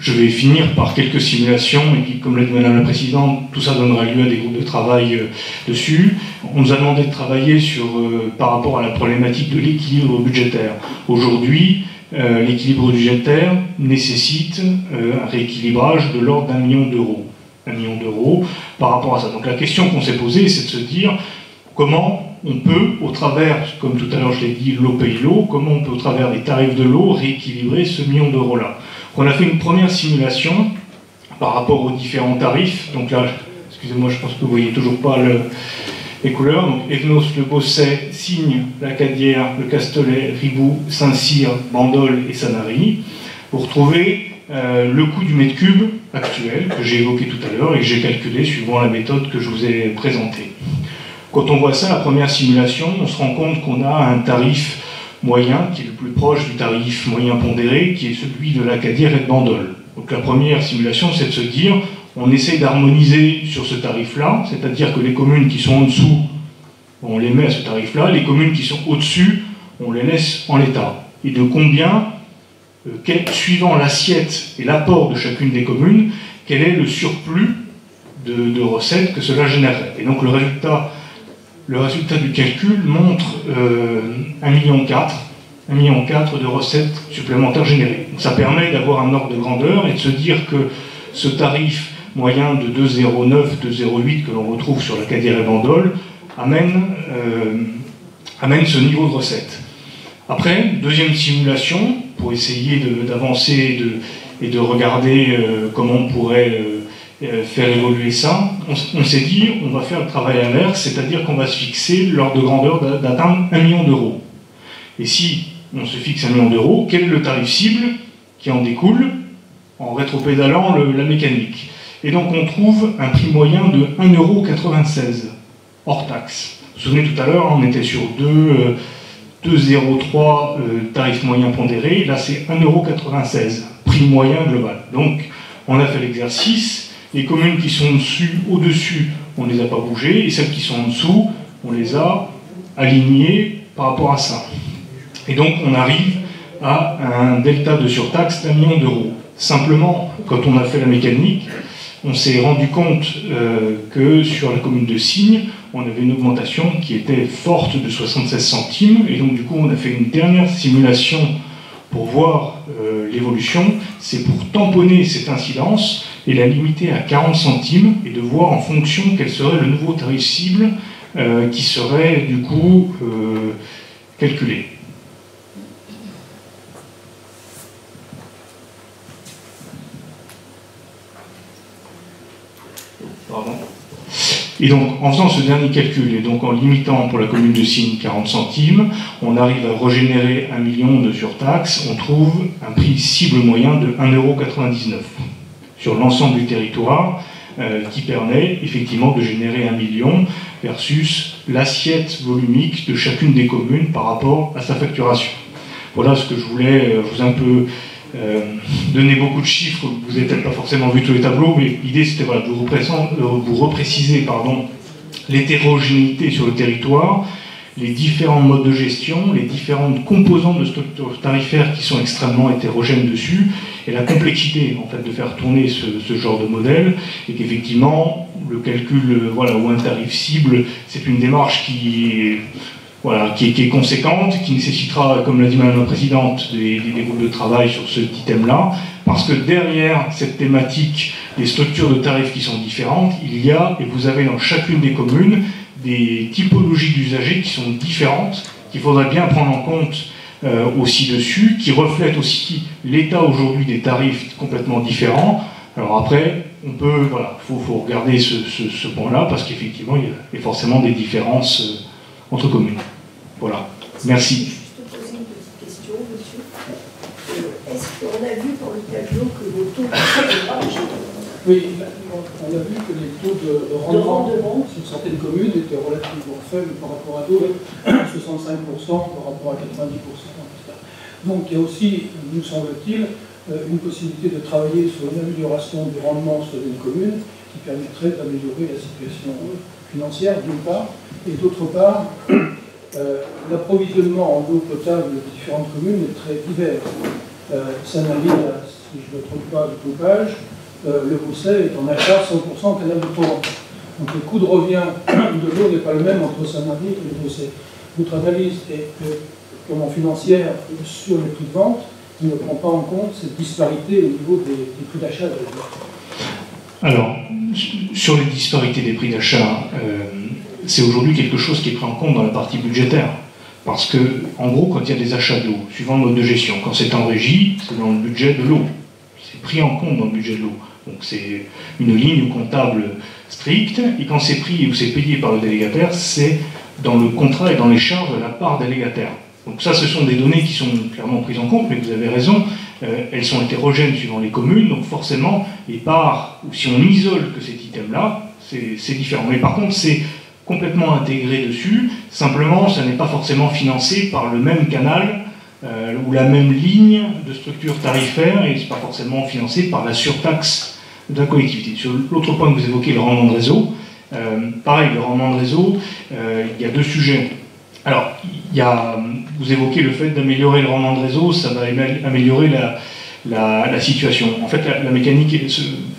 Je vais finir par quelques simulations, et puis comme l'a dit Madame la Présidente, tout ça donnera lieu à des groupes de travail dessus. On nous a demandé de travailler par rapport à la problématique de l'équilibre budgétaire. Aujourd'hui, l'équilibre budgétaire nécessite un rééquilibrage de l'ordre d'1 million d'euros. 1 million d'euros par rapport à ça. Donc la question qu'on s'est posée, c'est de se dire comment on peut, au travers, comme tout à l'heure je l'ai dit, l'eau paye l'eau, comment on peut, au travers des tarifs de l'eau, rééquilibrer ce million d'euros-là. On a fait une première simulation par rapport aux différents tarifs. Donc là, excusez-moi, je pense que vous ne voyez toujours pas les couleurs. Donc Evnos, le Bosset, Signe, la Cadière, le Castellet, Ribou, Saint-Cyr, Bandol et Sanary. Vous retrouvez le coût du mètre cube actuel que j'ai évoqué tout à l'heure et que j'ai calculé suivant la méthode que je vous ai présentée. Quand on voit ça, la première simulation, on se rend compte qu'on a un tarif moyen qui est le plus proche du tarif moyen pondéré, qui est celui de la Cadière et de Bandol. Donc la première simulation, c'est de se dire, on essaie d'harmoniser sur ce tarif-là, c'est-à-dire que les communes qui sont en dessous, on les met à ce tarif-là, les communes qui sont au-dessus, on les laisse en l'état. Et de combien, suivant l'assiette et l'apport de chacune des communes, quel est le surplus de recettes que cela générerait. Et donc le résultat du calcul montre 1,4 million de recettes supplémentaires générées. Donc ça permet d'avoir un ordre de grandeur et de se dire que ce tarif moyen de 2,09, 2,08 que l'on retrouve sur la Cadière et Bandol amène ce niveau de recettes. Après, deuxième simulation, pour essayer d'avancer et de regarder comment on pourrait faire évoluer ça, on s'est dit, on va faire le travail inverse, c'est-à-dire qu'on va se fixer l'ordre de grandeur d'atteindre 1 million d'euros. Et si on se fixe 1 million d'euros, quel est le tarif cible qui en découle en rétropédalant la mécanique? Et donc on trouve un prix moyen de 1,96 € hors taxe. Vous vous souvenez tout à l'heure, on était sur 2,03 tarif moyen pondéré, là c'est 1,96 € prix moyen global. Donc on a fait l'exercice. Les communes qui sont au-dessus, on ne les a pas bougées, et celles qui sont en dessous, on les a alignées par rapport à ça. Et donc on arrive à un delta de surtaxe d'1 million d'euros. Simplement, quand on a fait la mécanique, on s'est rendu compte que sur la commune de Signe, on avait une augmentation qui était forte de 76 centimes, et donc du coup on a fait une dernière simulation pour voir l'évolution, c'est pour tamponner cette incidence et la limiter à 40 centimes et de voir en fonction quel serait le nouveau tarif cible qui serait du coup calculé. Pardon. Et donc, en faisant ce dernier calcul, et donc en limitant pour la commune de Signe 40 centimes, on arrive à régénérer 1 million de surtaxe, on trouve un prix cible moyen de 1,99 € sur l'ensemble du territoire, qui permet effectivement de générer 1 million versus l'assiette volumique de chacune des communes par rapport à sa facturation. Voilà ce que je voulais vous un peu donner beaucoup de chiffres, vous n'avez peut-être pas forcément vu tous les tableaux, mais l'idée c'était voilà, de vous repréciser l'hétérogénéité sur le territoire, les différents modes de gestion, les différentes composantes de structure tarifaire qui sont extrêmement hétérogènes dessus, et la complexité en fait, de faire tourner ce genre de modèle, et qu'effectivement, le calcul ou un tarif cible, c'est une démarche qui est conséquente, qui nécessitera, comme l'a dit Madame la Présidente, des groupes de travail sur ce petit thème-là, parce que derrière cette thématique des structures de tarifs qui sont différentes, il y a, et vous avez dans chacune des communes, des typologies d'usagers qui sont différentes, qu'il faudrait bien prendre en compte aussi dessus, qui reflètent aussi l'état aujourd'hui des tarifs complètement différents. Alors après, faut regarder ce point-là, parce qu'effectivement, il y a forcément des différences entre communes. Voilà. Merci. Je vais juste poser une petite question, monsieur. Est-ce qu'on a vu dans le tableau que le taux de chômage... Oui, on a vu que les taux de rendement sur certaines communes étaient relativement faibles par rapport à d'autres, 65% par rapport à 90%. Donc il y a aussi, nous semble-t-il, une possibilité de travailler sur une amélioration du rendement sur une commune qui permettrait d'améliorer la situation financière d'une part, et d'autre part, l'approvisionnement en eau potable de différentes communes est très divers. Saint-Marie, si je ne me trompe pas de pompage, le Bousset est en achat 100% canal de Provence. Donc le coût de revient de l'eau n'est pas le même entre Saint-Marie et le Bousset. Votre analyse est comment financière sur les prix de vente ne prend pas en compte cette disparité au niveau des prix d'achat. Alors, sur les disparités des prix d'achat, c'est aujourd'hui quelque chose qui est pris en compte dans la partie budgétaire. Parce que, en gros, quand il y a des achats d'eau, suivant le mode de gestion, quand c'est en régie, c'est dans le budget de l'eau. C'est pris en compte dans le budget de l'eau. Donc c'est une ligne comptable stricte, et quand c'est pris ou c'est payé par le délégataire, c'est dans le contrat et dans les charges de la part délégataire. Donc ça, ce sont des données qui sont clairement prises en compte, mais vous avez raison, elles sont hétérogènes suivant les communes, donc forcément, les parts, ou si on isole que cet item-là, c'est différent. Mais par contre, c'est complètement intégré dessus, simplement, ça n'est pas forcément financé par le même canal ou la même ligne de structure tarifaire, et c'est pas forcément financé par la surtaxe de la collectivité. Sur l'autre point que vous évoquez, le rendement de réseau, pareil, le rendement de réseau, il y a deux sujets. Alors, vous évoquez le fait d'améliorer le rendement de réseau, ça va améliorer la situation. En fait, la mécanique ne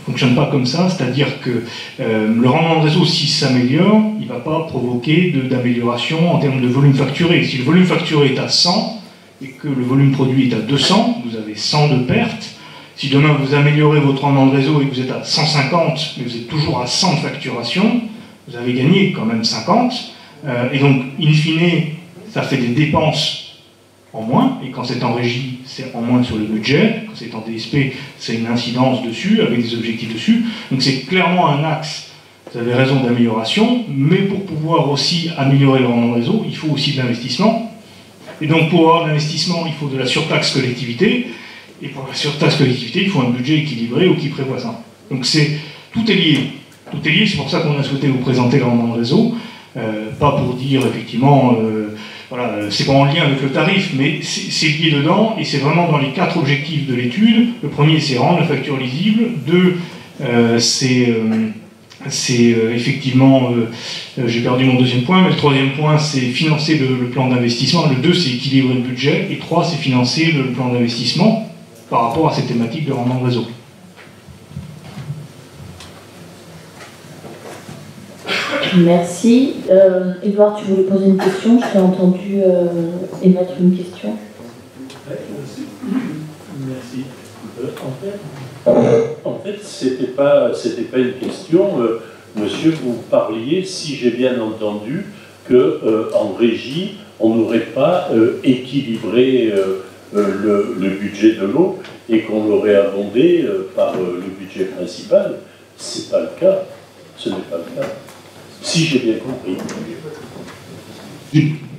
fonctionne pas comme ça, c'est-à-dire que le rendement de réseau, s'il s'améliore, il ne va pas provoquer d'amélioration en termes de volume facturé. Si le volume facturé est à 100 et que le volume produit est à 200, vous avez 100 de pertes. Si demain vous améliorez votre rendement de réseau et que vous êtes à 150, mais vous êtes toujours à 100 de facturation, vous avez gagné quand même 50. Et donc, in fine, ça fait des dépenses en moins, et quand c'est en régie, c'est en moins sur le budget, quand c'est en DSP, c'est une incidence dessus, avec des objectifs dessus, donc c'est clairement un axe, vous avez raison, d'amélioration, mais pour pouvoir aussi améliorer le rendement de réseau, il faut aussi de l'investissement, et donc pour avoir de l'investissement, il faut de la surtaxe collectivité, et pour la surtaxe collectivité, il faut un budget équilibré ou qui prévoit ça. Donc tout est lié, c'est pour ça qu'on a souhaité vous présenter le rendement de réseau, pas pour dire effectivement, voilà, c'est pas en lien avec le tarif, mais c'est lié dedans, et c'est vraiment dans les 4 objectifs de l'étude. Le premier, c'est rendre la facture lisible. 2, c'est effectivement, j'ai perdu mon deuxième point, mais le troisième point, c'est financer le plan d'investissement. Le 2, c'est équilibrer le budget, et 3, c'est financer le plan d'investissement par rapport à ces thématiques de rendement de réseau. Merci. Édouard, tu voulais poser une question? Je t'ai entendu émettre une question. Merci. En fait, c'était pas une question. Monsieur, vous parliez, si j'ai bien entendu, qu'en régie, on n'aurait pas équilibré le budget de l'eau et qu'on l'aurait abondé par le budget principal. C'est pas le cas. Ce n'est pas le cas. Si j'ai bien compris.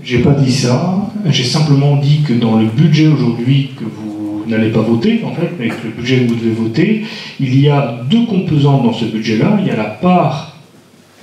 J'ai pas dit ça, j'ai simplement dit que dans le budget aujourd'hui que vous n'allez pas voter, en fait, mais que le budget que vous devez voter, il y a 2 composantes dans ce budget-là. Il y a la part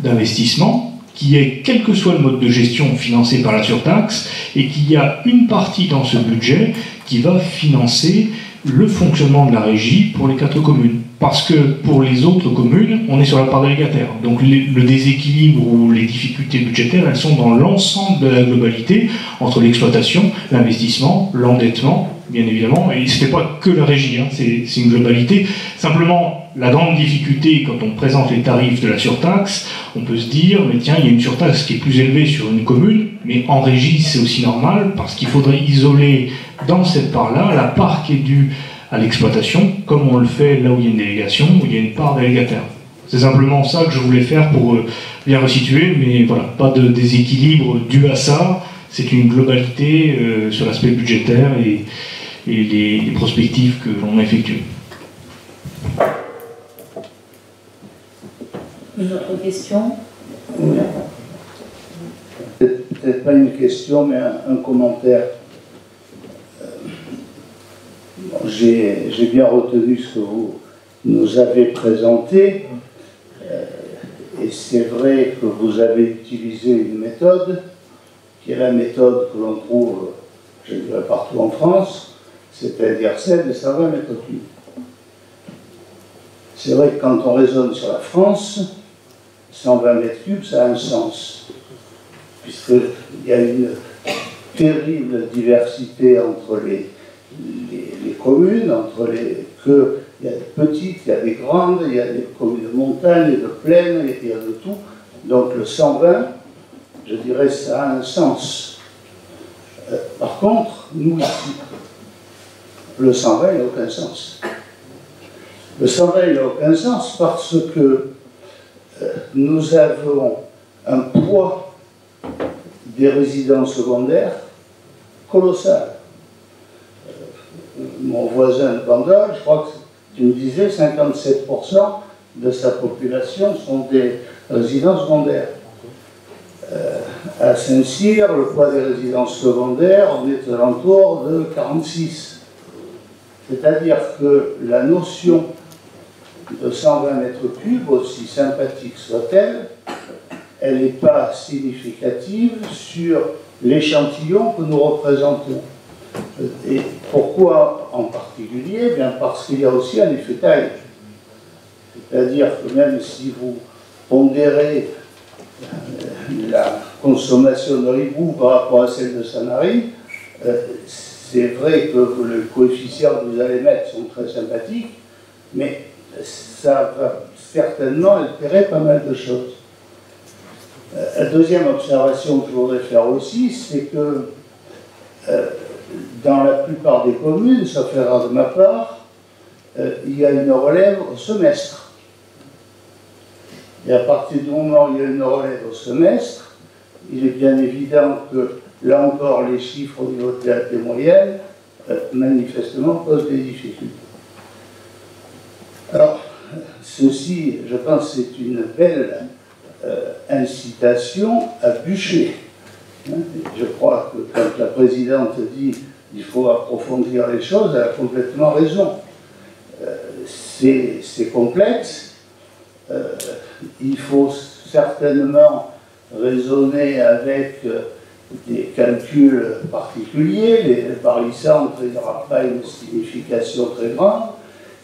d'investissement, qui est, quel que soit le mode de gestion, financé par la surtaxe, et qu'il y a une partie dans ce budget qui va financer le fonctionnement de la régie pour les 4 communes. Parce que pour les autres communes, on est sur la part délégataire. Donc le déséquilibre ou les difficultés budgétaires, elles sont dans l'ensemble de la globalité, entre l'exploitation, l'investissement, l'endettement, bien évidemment. Et ce n'est pas que la régie, hein, c'est une globalité. Simplement, la grande difficulté, quand on présente les tarifs de la surtaxe, on peut se dire, mais tiens, il y a une surtaxe qui est plus élevée sur une commune, mais en régie, c'est aussi normal, parce qu'il faudrait isoler dans cette part-là la part qui est due à l'exploitation, comme on le fait là où il y a une délégation, où il y a une part délégataire. C'est simplement ça que je voulais faire pour bien resituer, mais voilà, pas de déséquilibre dû à ça, c'est une globalité sur l'aspect budgétaire et les prospectives que l'on a effectuées. Une autre question? Peut-être pas une question, mais un commentaire. J'ai bien retenu ce que vous nous avez présenté, et c'est vrai que vous avez utilisé une méthode, qui est la méthode que l'on trouve, je dirais, partout en France, c'est-à-dire celle de 120 mètres cubes. C'est vrai que quand on raisonne sur la France, 120 mètres cubes, ça a un sens, puisqu'il y a une terrible diversité entre les communes, qu'il y a des petites, il y a des grandes, il y a des communes de montagne, de plaine, il y a de tout. Donc le 120, je dirais, ça a un sens. Par contre, nous ici, le 120, il n'a aucun sens. Le 120, il n'a aucun sens parce que nous avons un poids des résidents secondaires colossal. Mon voisin de Bandol, je crois que tu me disais, 57% de sa population sont des résidents secondaires. À Saint-Cyr, le poids des résidences secondaires, on est aux alentours de 46. C'est-à-dire que la notion de 120 mètres cubes, aussi sympathique soit-elle, elle n'est pas significative sur l'échantillon que nous représentons. Et pourquoi en particulier? Bien parce qu'il y a aussi un effet taille. C'est-à-dire que même si vous pondérez la consommation de Ribou par rapport à celle de Sanary, c'est vrai que les coefficients que vous allez mettre sont très sympathiques, mais ça va certainement altérer pas mal de choses. La deuxième observation que je voudrais faire aussi, c'est que dans la plupart des communes, sauf erreur de ma part, il y a une relève au semestre. Et à partir du moment où il y a une relève au semestre, il est bien évident que, là encore, les chiffres au niveau des moyennes, manifestement, posent des difficultés. Alors, ceci, je pense, c'est une belle incitation à bûcher. Je crois que quand la présidente dit qu'il faut approfondir les choses, elle a complètement raison. C'est complexe. Il faut certainement raisonner avec des calculs particuliers. Les barycentres, il n'y aura pas une signification très grande,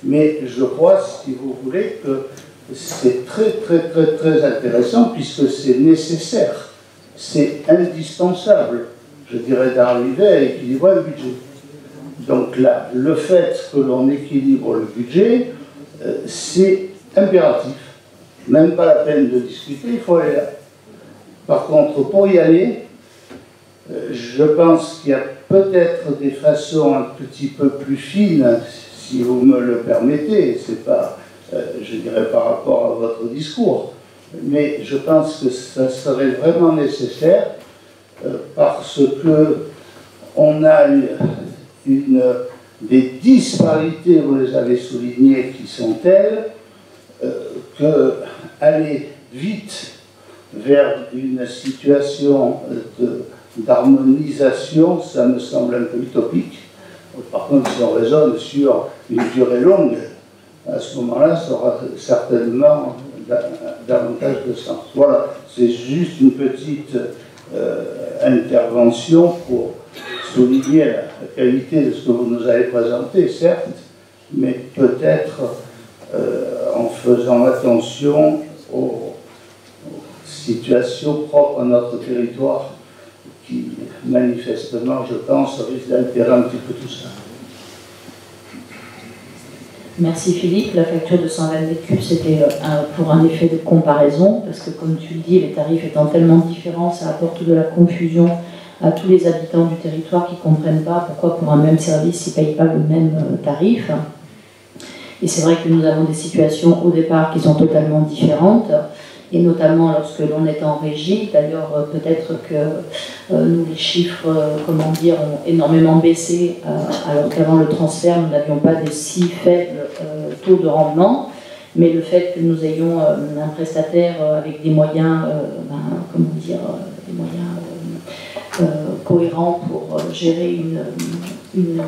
mais je crois, si vous voulez, que c'est très intéressant puisque c'est nécessaire, c'est indispensable, je dirais, d'arriver à équilibrer le budget. Donc là, le fait que l'on équilibre le budget, c'est impératif. Même pas la peine de discuter, il faut aller là. Par contre, pour y aller, je pense qu'il y a peut-être des façons un petit peu plus fines, si vous me le permettez, c'est pas, je dirais, par rapport à votre discours, mais je pense que ça serait vraiment nécessaire parce que on a des disparités, vous les avez soulignées, qui sont telles que aller vite vers une situation d'harmonisation, ça me semble un peu utopique. Par contre, si on raisonne sur une durée longue, à ce moment-là, ça aura certainement davantage de sens. Voilà, c'est juste une petite intervention pour souligner la qualité de ce que vous nous avez présenté, certes, mais peut-être en faisant attention aux situations propres à notre territoire qui, manifestement, je pense, risque d'altérer un petit peu tout ça. Merci Philippe. La facture de 120 mètres cubes, c'était pour un effet de comparaison, parce que comme tu le dis, les tarifs étant tellement différents, ça apporte de la confusion à tous les habitants du territoire qui ne comprennent pas pourquoi pour un même service, ils ne payent pas le même tarif. Et c'est vrai que nous avons des situations au départ qui sont totalement différentes, et notamment lorsque l'on est en régie. D'ailleurs, peut-être que nous, les chiffres, comment dire, ont énormément baissé, alors qu'avant le transfert, nous n'avions pas des si faibles taux de rendement. Mais le fait que nous ayons un prestataire avec des moyens, comment dire, des moyens cohérents pour gérer une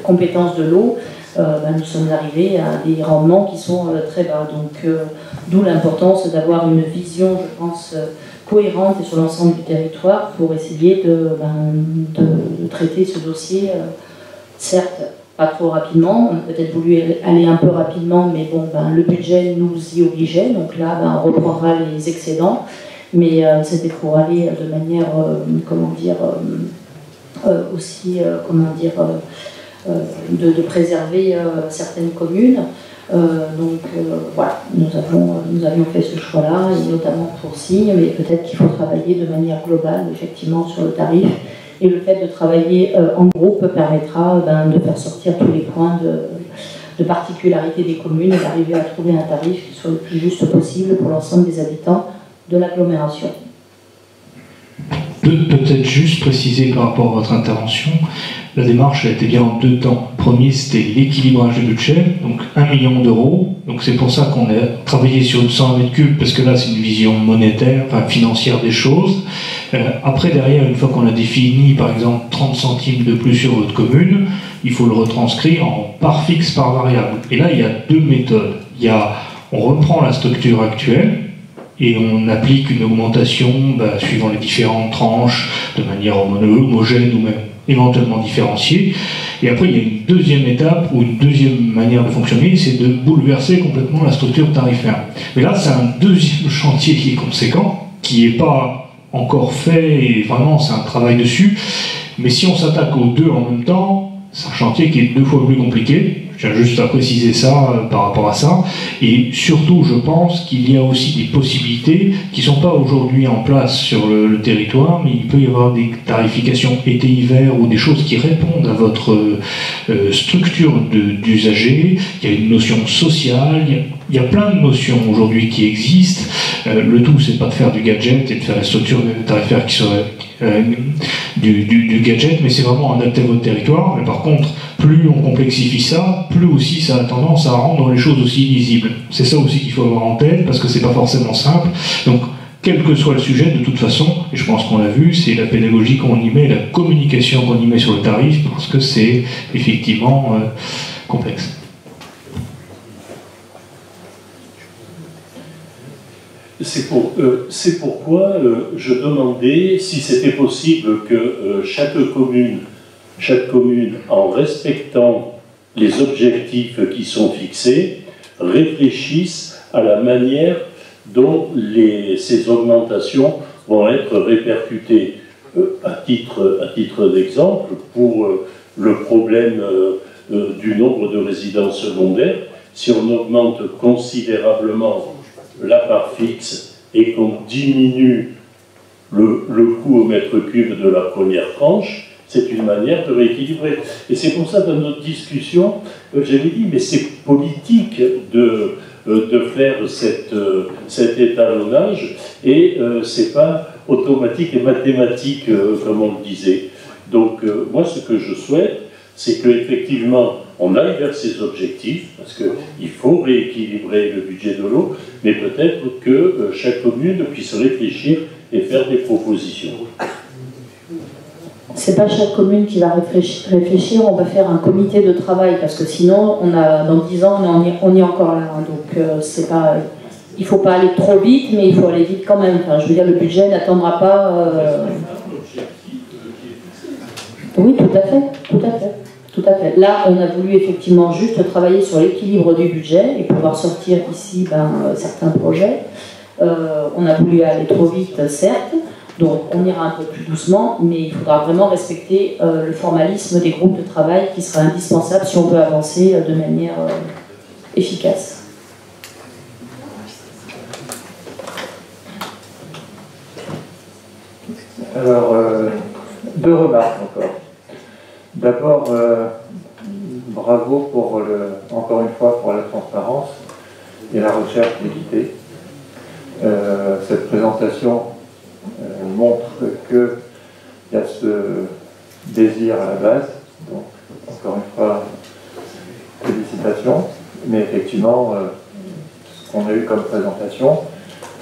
compétence de l'eau, nous sommes arrivés à des rendements qui sont très bas. Donc, d'où l'importance d'avoir une vision, je pense, cohérente et sur l'ensemble du territoire pour essayer de traiter ce dossier, certes, pas trop rapidement. On a peut-être voulu aller un peu rapidement, mais bon, le budget nous y obligeait. Donc là, on reprendra les excédents. Mais c'était pour aller de manière, aussi, de préserver certaines communes. Voilà, nous avions fait ce choix-là, et notamment pour Signes, mais peut-être qu'il faut travailler de manière globale, effectivement, sur le tarif. Et le fait de travailler en groupe permettra de faire sortir tous les points de particularité des communes et d'arriver à trouver un tarif qui soit le plus juste possible pour l'ensemble des habitants de l'agglomération. Peut-être juste préciser par rapport à votre intervention, la démarche a été bien en deux temps. Le premier, c'était l'équilibrage du budget, donc 1 million d'euros. Donc c'est pour ça qu'on a travaillé sur une 100 mètres cubes, parce que là, c'est une vision monétaire, enfin financière des choses. Après, derrière, une fois qu'on a défini, par exemple, 30 centimes de plus sur votre commune, il faut le retranscrire en part fixe, part variable. Et là, il y a deux méthodes. On reprend la structure actuelle, et on applique une augmentation suivant les différentes tranches, de manière homogène ou même éventuellement différenciée. Et après, il y a une deuxième étape ou une deuxième manière de fonctionner, c'est de bouleverser complètement la structure tarifaire. Mais là, c'est un deuxième chantier qui est conséquent, qui n'est pas encore fait, et vraiment, c'est un travail dessus. Mais si on s'attaque aux deux en même temps, c'est un chantier qui est 2 fois plus compliqué. Je tiens juste à préciser ça par rapport à ça. Et surtout, je pense qu'il y a aussi des possibilités qui ne sont pas aujourd'hui en place sur le territoire, mais il peut y avoir des tarifications été-hiver ou des choses qui répondent à votre structure d'usager. Il y a une notion sociale, il y a plein de notions aujourd'hui qui existent. Le tout, c'est pas de faire du gadget et de faire la structure tarifaire qui serait du gadget, mais c'est vraiment adapté à votre territoire. Mais par contre, plus on complexifie ça, plus aussi ça a tendance à rendre les choses aussi lisibles. C'est ça aussi qu'il faut avoir en tête, parce que c'est pas forcément simple. Donc, quel que soit le sujet, de toute façon, et je pense qu'on l'a vu, c'est la pédagogie qu'on y met, la communication qu'on y met sur le tarif, parce que c'est effectivement complexe. C'est pourquoi je demandais si c'était possible que chaque commune, en respectant les objectifs qui sont fixés, réfléchisse à la manière dont ces augmentations vont être répercutées. À titre d'exemple, pour le problème du nombre de résidences secondaires, si on augmente considérablement la part fixe et qu'on diminue le coût au mètre cube de la première tranche, c'est une manière de rééquilibrer. Et c'est pour ça, dans notre discussion, j'avais dit, mais c'est politique de faire cet étalonnage, et c'est pas automatique et mathématique, comme on le disait. Donc, moi, ce que je souhaite, c'est qu'effectivement, on aille vers ces objectifs, parce qu'il faut rééquilibrer le budget de l'eau, mais peut-être que chaque commune puisse réfléchir et faire des propositions. C'est pas chaque commune qui va réfléchir, on va faire un comité de travail, parce que sinon, dans 10 ans, on est encore là. Donc, il ne faut pas aller trop vite, mais il faut aller vite quand même. Enfin, je veux dire, le budget n'attendra pas... Oui, tout à fait, tout à fait. Tout à fait. Là, on a voulu effectivement juste travailler sur l'équilibre du budget et pouvoir sortir ici certains projets. On a voulu aller trop vite, certes, donc on ira un peu plus doucement, mais il faudra vraiment respecter le formalisme des groupes de travail qui sera indispensable si on veut avancer de manière efficace. Alors, 2 remarques encore. D'abord, bravo encore une fois pour la transparence et la recherche d'équité. Cette présentation montre qu'il y a ce désir à la base. Donc, encore une fois, félicitations. Mais effectivement, ce qu'on a eu comme présentation,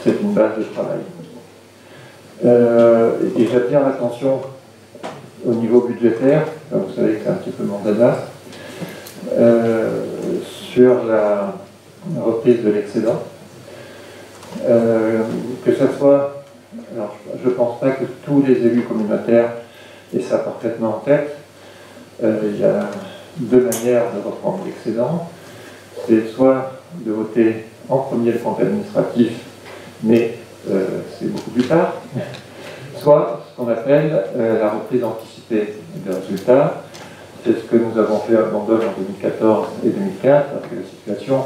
c'est une base de travail. Et j'attire l'attention au niveau budgétaire, vous savez que c'est un petit peu mon dada, sur la reprise de l'excédent. Que ce soit, alors je ne pense pas que tous les élus communautaires aient ça parfaitement en tête. Il y a 2 manières de reprendre l'excédent. C'est soit de voter en premier le compte administratif, mais c'est beaucoup plus tard, soit ce qu'on appelle la reprise anticipée des résultats, C'est ce que nous avons fait à Bandol en 2014 et 2015, parce que la situation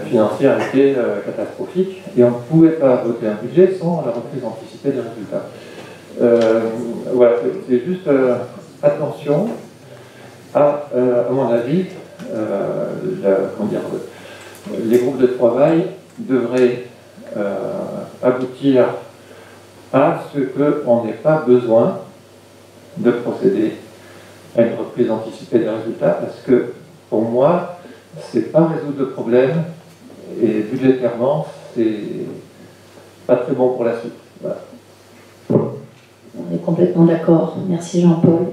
financière était catastrophique et on ne pouvait pas voter un budget sans la reprise anticipée des résultats. Voilà, c'est juste attention à mon avis, les groupes de travail devraient aboutir à ce qu'on n'ait pas besoin de procéder à une reprise anticipée des résultats, parce que pour moi, c'est pas résoudre le problème et budgétairement, c'est pas très bon pour la suite. Voilà. On est complètement d'accord. Merci Jean-Paul.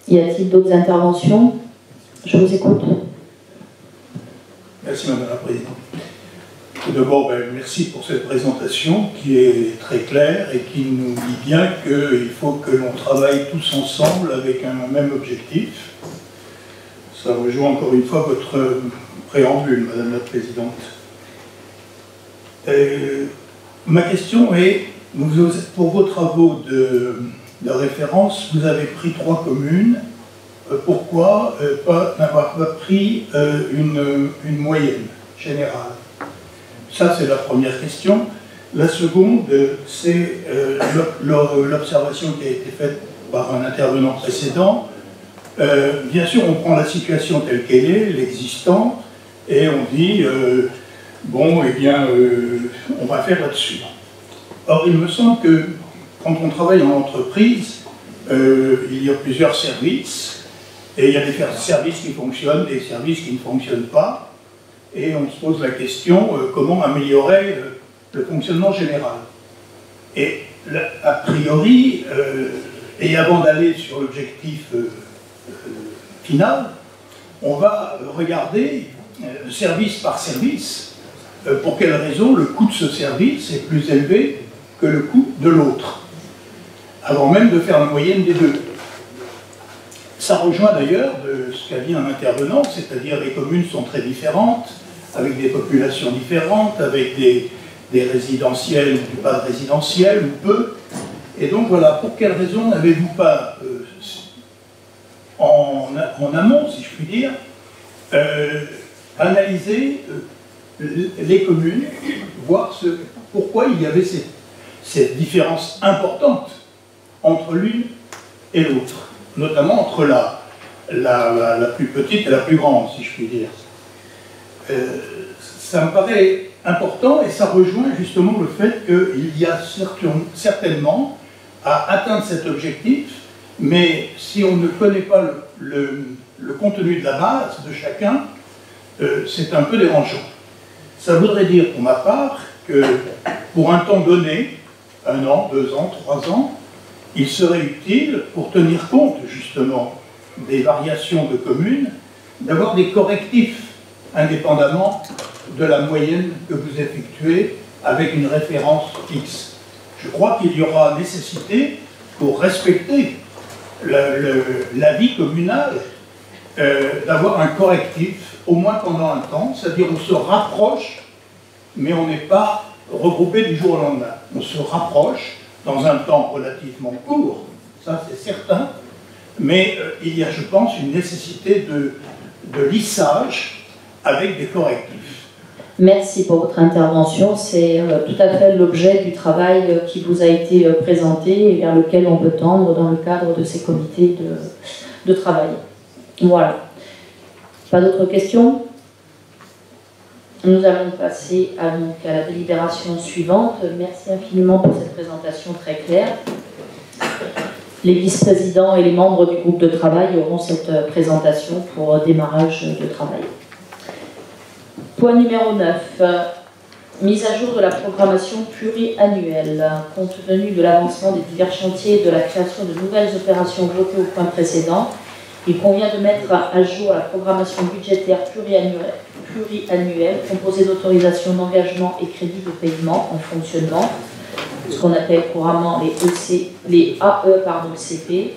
Y a-t-il d'autres interventions? Je vous écoute. Merci Madame la Présidente. Tout d'abord, merci pour cette présentation qui est très claire et qui nous dit bien qu'il faut que l'on travaille tous ensemble avec un même objectif. Ça rejoint encore une fois votre préambule, Madame la Présidente. Ma question est, pour vos travaux de référence, vous avez pris 3 communes. Pourquoi n'avoir pas pris une moyenne générale? Ça, c'est la première question. La seconde, c'est l'observation qui a été faite par un intervenant précédent. Bien sûr, on prend la situation telle qu'elle est, l'existante, et on dit, bon, eh bien, on va faire là-dessus. Or, il me semble que quand on travaille en entreprise, il y a plusieurs services, et il y a des services qui fonctionnent, des services qui ne fonctionnent pas, et on se pose la question, comment améliorer le fonctionnement général. Et a priori, et avant d'aller sur l'objectif final, on va regarder service par service, pour quelle raison le coût de ce service est plus élevé que le coût de l'autre, avant même de faire la moyenne des deux. Ça rejoint d'ailleurs de ce qu'a dit un intervenant, c'est-à-dire les communes sont très différentes, avec des populations différentes, avec des résidentiels ou pas de résidentiels, ou peu. Et donc voilà, pour quelle raison n'avez-vous pas, en amont, si je puis dire, analysé les communes, voir pourquoi il y avait cette différence importante entre l'une et l'autre, notamment entre la plus petite et la plus grande, si je puis dire. Ça me paraît important et ça rejoint justement le fait qu'il y a certainement à atteindre cet objectif, mais si on ne connaît pas le contenu de la base de chacun, c'est un peu dérangeant. Ça voudrait dire pour ma part que pour un temps donné, 1 an, 2 ans, 3 ans, il serait utile, pour tenir compte justement des variations de communes, d'avoir des correctifs indépendamment de la moyenne que vous effectuez avec une référence X. Je crois qu'il y aura nécessité, pour respecter la vie communale, d'avoir un correctif, au moins pendant un temps, c'est-à-dire on se rapproche, mais on n'est pas regroupé du jour au lendemain. On se rapproche dans un temps relativement court, ça c'est certain, mais il y a, je pense, une nécessité de lissage avec des correctifs. Merci pour votre intervention. C'est tout à fait l'objet du travail qui vous a été présenté et vers lequel on peut tendre dans le cadre de ces comités de travail. Voilà. Pas d'autres questions? Nous allons passer à la délibération suivante. Merci infiniment pour cette présentation très claire. Les vice-présidents et les membres du groupe de travail auront cette présentation pour démarrage de travail. Point numéro 9. Mise à jour de la programmation pluriannuelle. Compte tenu de l'avancement des divers chantiers et de la création de nouvelles opérations votées au point précédent, il convient de mettre à jour la programmation budgétaire pluriannuelle composée d'autorisations d'engagement et crédits de paiement en fonctionnement, ce qu'on appelle couramment les AECP,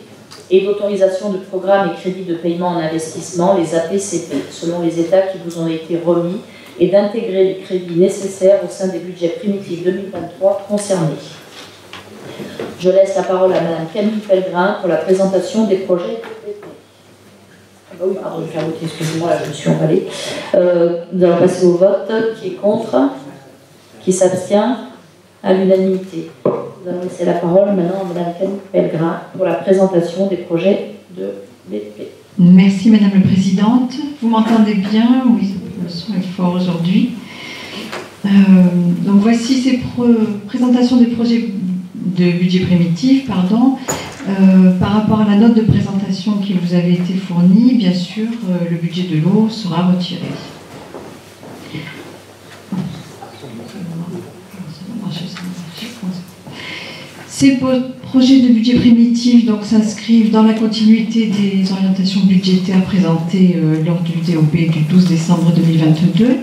et d'autorisation de programmes et crédits de paiement en investissement, les APCP, selon les états qui vous ont été remis, et d'intégrer les crédits nécessaires au sein des budgets primitifs 2023 concernés. Je laisse la parole à Madame Camille Pellegrin pour la présentation des projets. Ah oui, pardon, je vais faire voter, excusez-moi, là, je me suis emballée. Nous allons passer au vote. Qui est contre? Qui s'abstient? À l'unanimité. Nous allons laisser la parole maintenant à Mme Camille Pellegrin pour la présentation des projets de BP. Merci Madame la Présidente. Vous m'entendez bien? Oui, le son est fort aujourd'hui. Donc voici ces présentations des projets de budget primitif, pardon. Par rapport à la note de présentation qui vous avait été fournie, bien sûr, le budget de l'eau sera retiré. Ces projets de budget primitif s'inscrivent dans la continuité des orientations budgétaires présentées lors du DOB du 12 décembre 2022.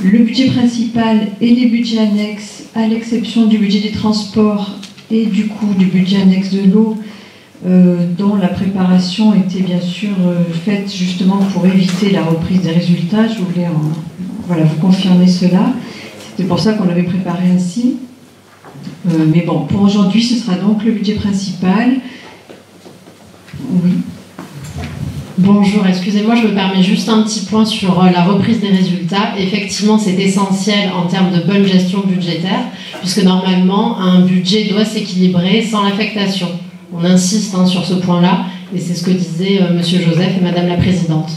Le budget principal et les budgets annexes, à l'exception du budget des transports et du coup du budget annexe de l'eau, dont la préparation était bien sûr faite justement pour éviter la reprise des résultats. Je voulais vous confirmer cela. C'était pour ça qu'on l'avait préparé ainsi. Mais bon, pour aujourd'hui, ce sera donc le budget principal. Oui. Bonjour, excusez-moi, je me permets juste un petit point sur la reprise des résultats. Effectivement, c'est essentiel en termes de bonne gestion budgétaire, puisque normalement, un budget doit s'équilibrer sans l'affectation. On insiste sur ce point-là, et c'est ce que disaient M. Joseph et Mme la Présidente.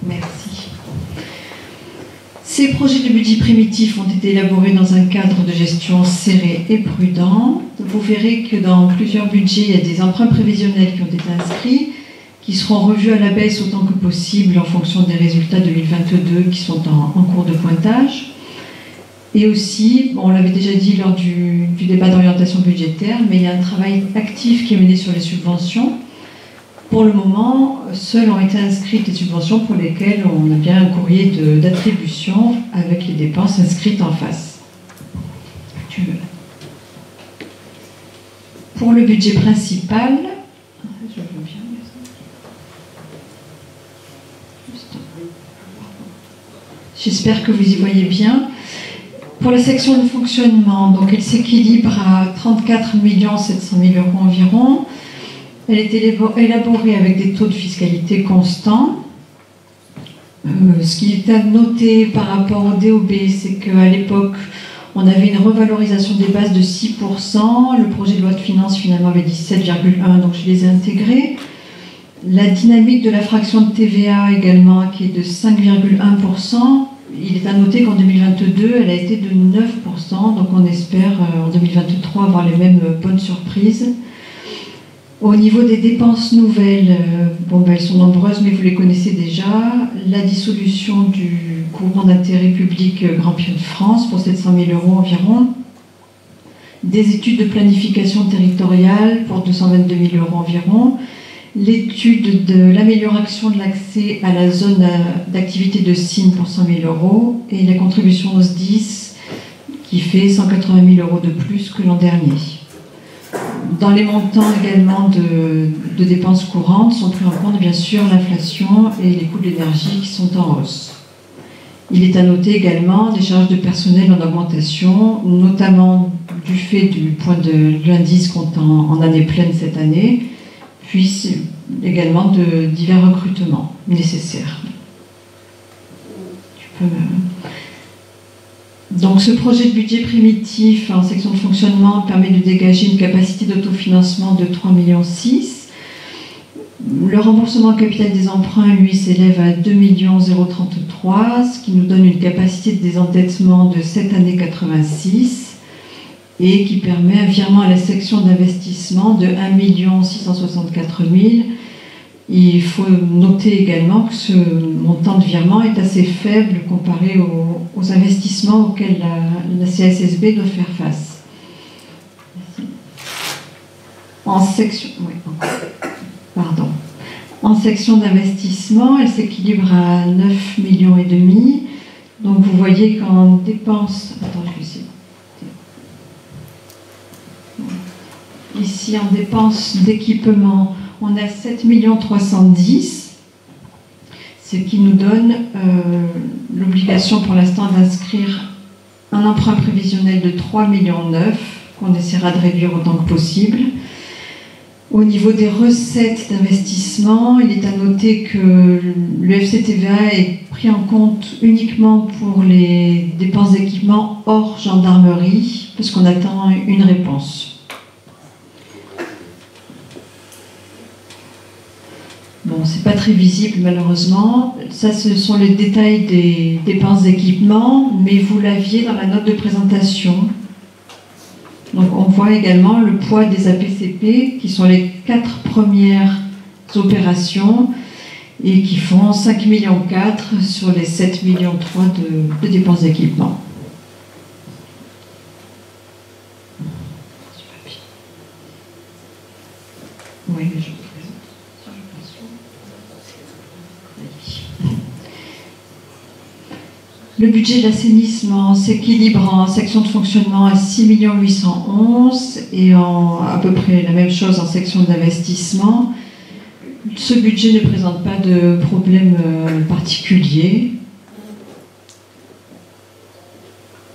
Merci. Ces projets de budget primitif ont été élaborés dans un cadre de gestion serré et prudent. Vous verrez que dans plusieurs budgets, il y a des emprunts prévisionnels qui ont été inscrits, qui seront revus à la baisse autant que possible en fonction des résultats 2022 qui sont en cours de pointage. Et aussi, on l'avait déjà dit lors du débat d'orientation budgétaire, mais il y a un travail actif qui est mené sur les subventions. Pour le moment, seules ont été inscrites les subventions pour lesquelles on a bien un courrier d'attribution avec les dépenses inscrites en face. Pour le budget principal, je veux bien. J'espère que vous y voyez bien. Pour la section de fonctionnement, donc elle s'équilibre à 34 700 000 € environ. Elle est élaborée avec des taux de fiscalité constants. Ce qui est à noter par rapport au DOB, c'est qu'à l'époque, on avait une revalorisation des bases de 6%. Le projet de loi de finances, finalement, avait dit 7,1%, donc je les ai intégrés. La dynamique de la fraction de TVA également, qui est de 5,1%. Il est à noter qu'en 2022, elle a été de 9%, donc on espère en 2023 avoir les mêmes bonnes surprises. Au niveau des dépenses nouvelles, elles sont nombreuses, mais vous les connaissez déjà. La dissolution du courant d'intérêt public Grand Pion de France pour 700 000 € environ. Des études de planification territoriale pour 222 000 € environ. L'étude de l'amélioration de l'accès à la zone d'activité de Signes pour 100 000 € et la contribution au SDIS qui fait 180 000 € de plus que l'an dernier. Dans les montants également de dépenses courantes sont pris en compte bien sûr l'inflation et les coûts de l'énergie qui sont en hausse. Il est à noter également des charges de personnel en augmentation, notamment du fait du point de l'indice comptant en année pleine cette année, puis également de divers recrutements nécessaires. Donc ce projet de budget primitif en section de fonctionnement permet de dégager une capacité d'autofinancement de 3,6 millions. Le remboursement capital des emprunts, lui, s'élève à 2,033 millions, ce qui nous donne une capacité de désendettement de cette année 86 et qui permet un virement à la section d'investissement de 1 664 000. Il faut noter également que ce montant de virement est assez faible comparé aux investissements auxquels la CSSB doit faire face. En section d'investissement, elle s'équilibre à 9,5 millions. Donc vous voyez qu'en dépenses... Attends, je vais essayer. Ici, en dépenses d'équipement, on a 7 310 000, ce qui nous donne l'obligation pour l'instant d'inscrire un emprunt prévisionnel de 3,9 millions qu'on essaiera de réduire autant que possible. Au niveau des recettes d'investissement, il est à noter que le FCTVA est pris en compte uniquement pour les dépenses d'équipement hors gendarmerie, parce qu'on attend une réponse. Bon, c'est pas très visible malheureusement. Ça, ce sont les détails des dépenses d'équipement, mais vous l'aviez dans la note de présentation. Donc on voit également le poids des APCP, qui sont les 4 premières opérations et qui font 5,4 millions sur les 7,3 millions de dépenses d'équipement. Oui, mais je... Le budget de l'assainissement s'équilibre en section de fonctionnement à 6 811 000 et à peu près la même chose en section d'investissement. Ce budget ne présente pas de problème particulier.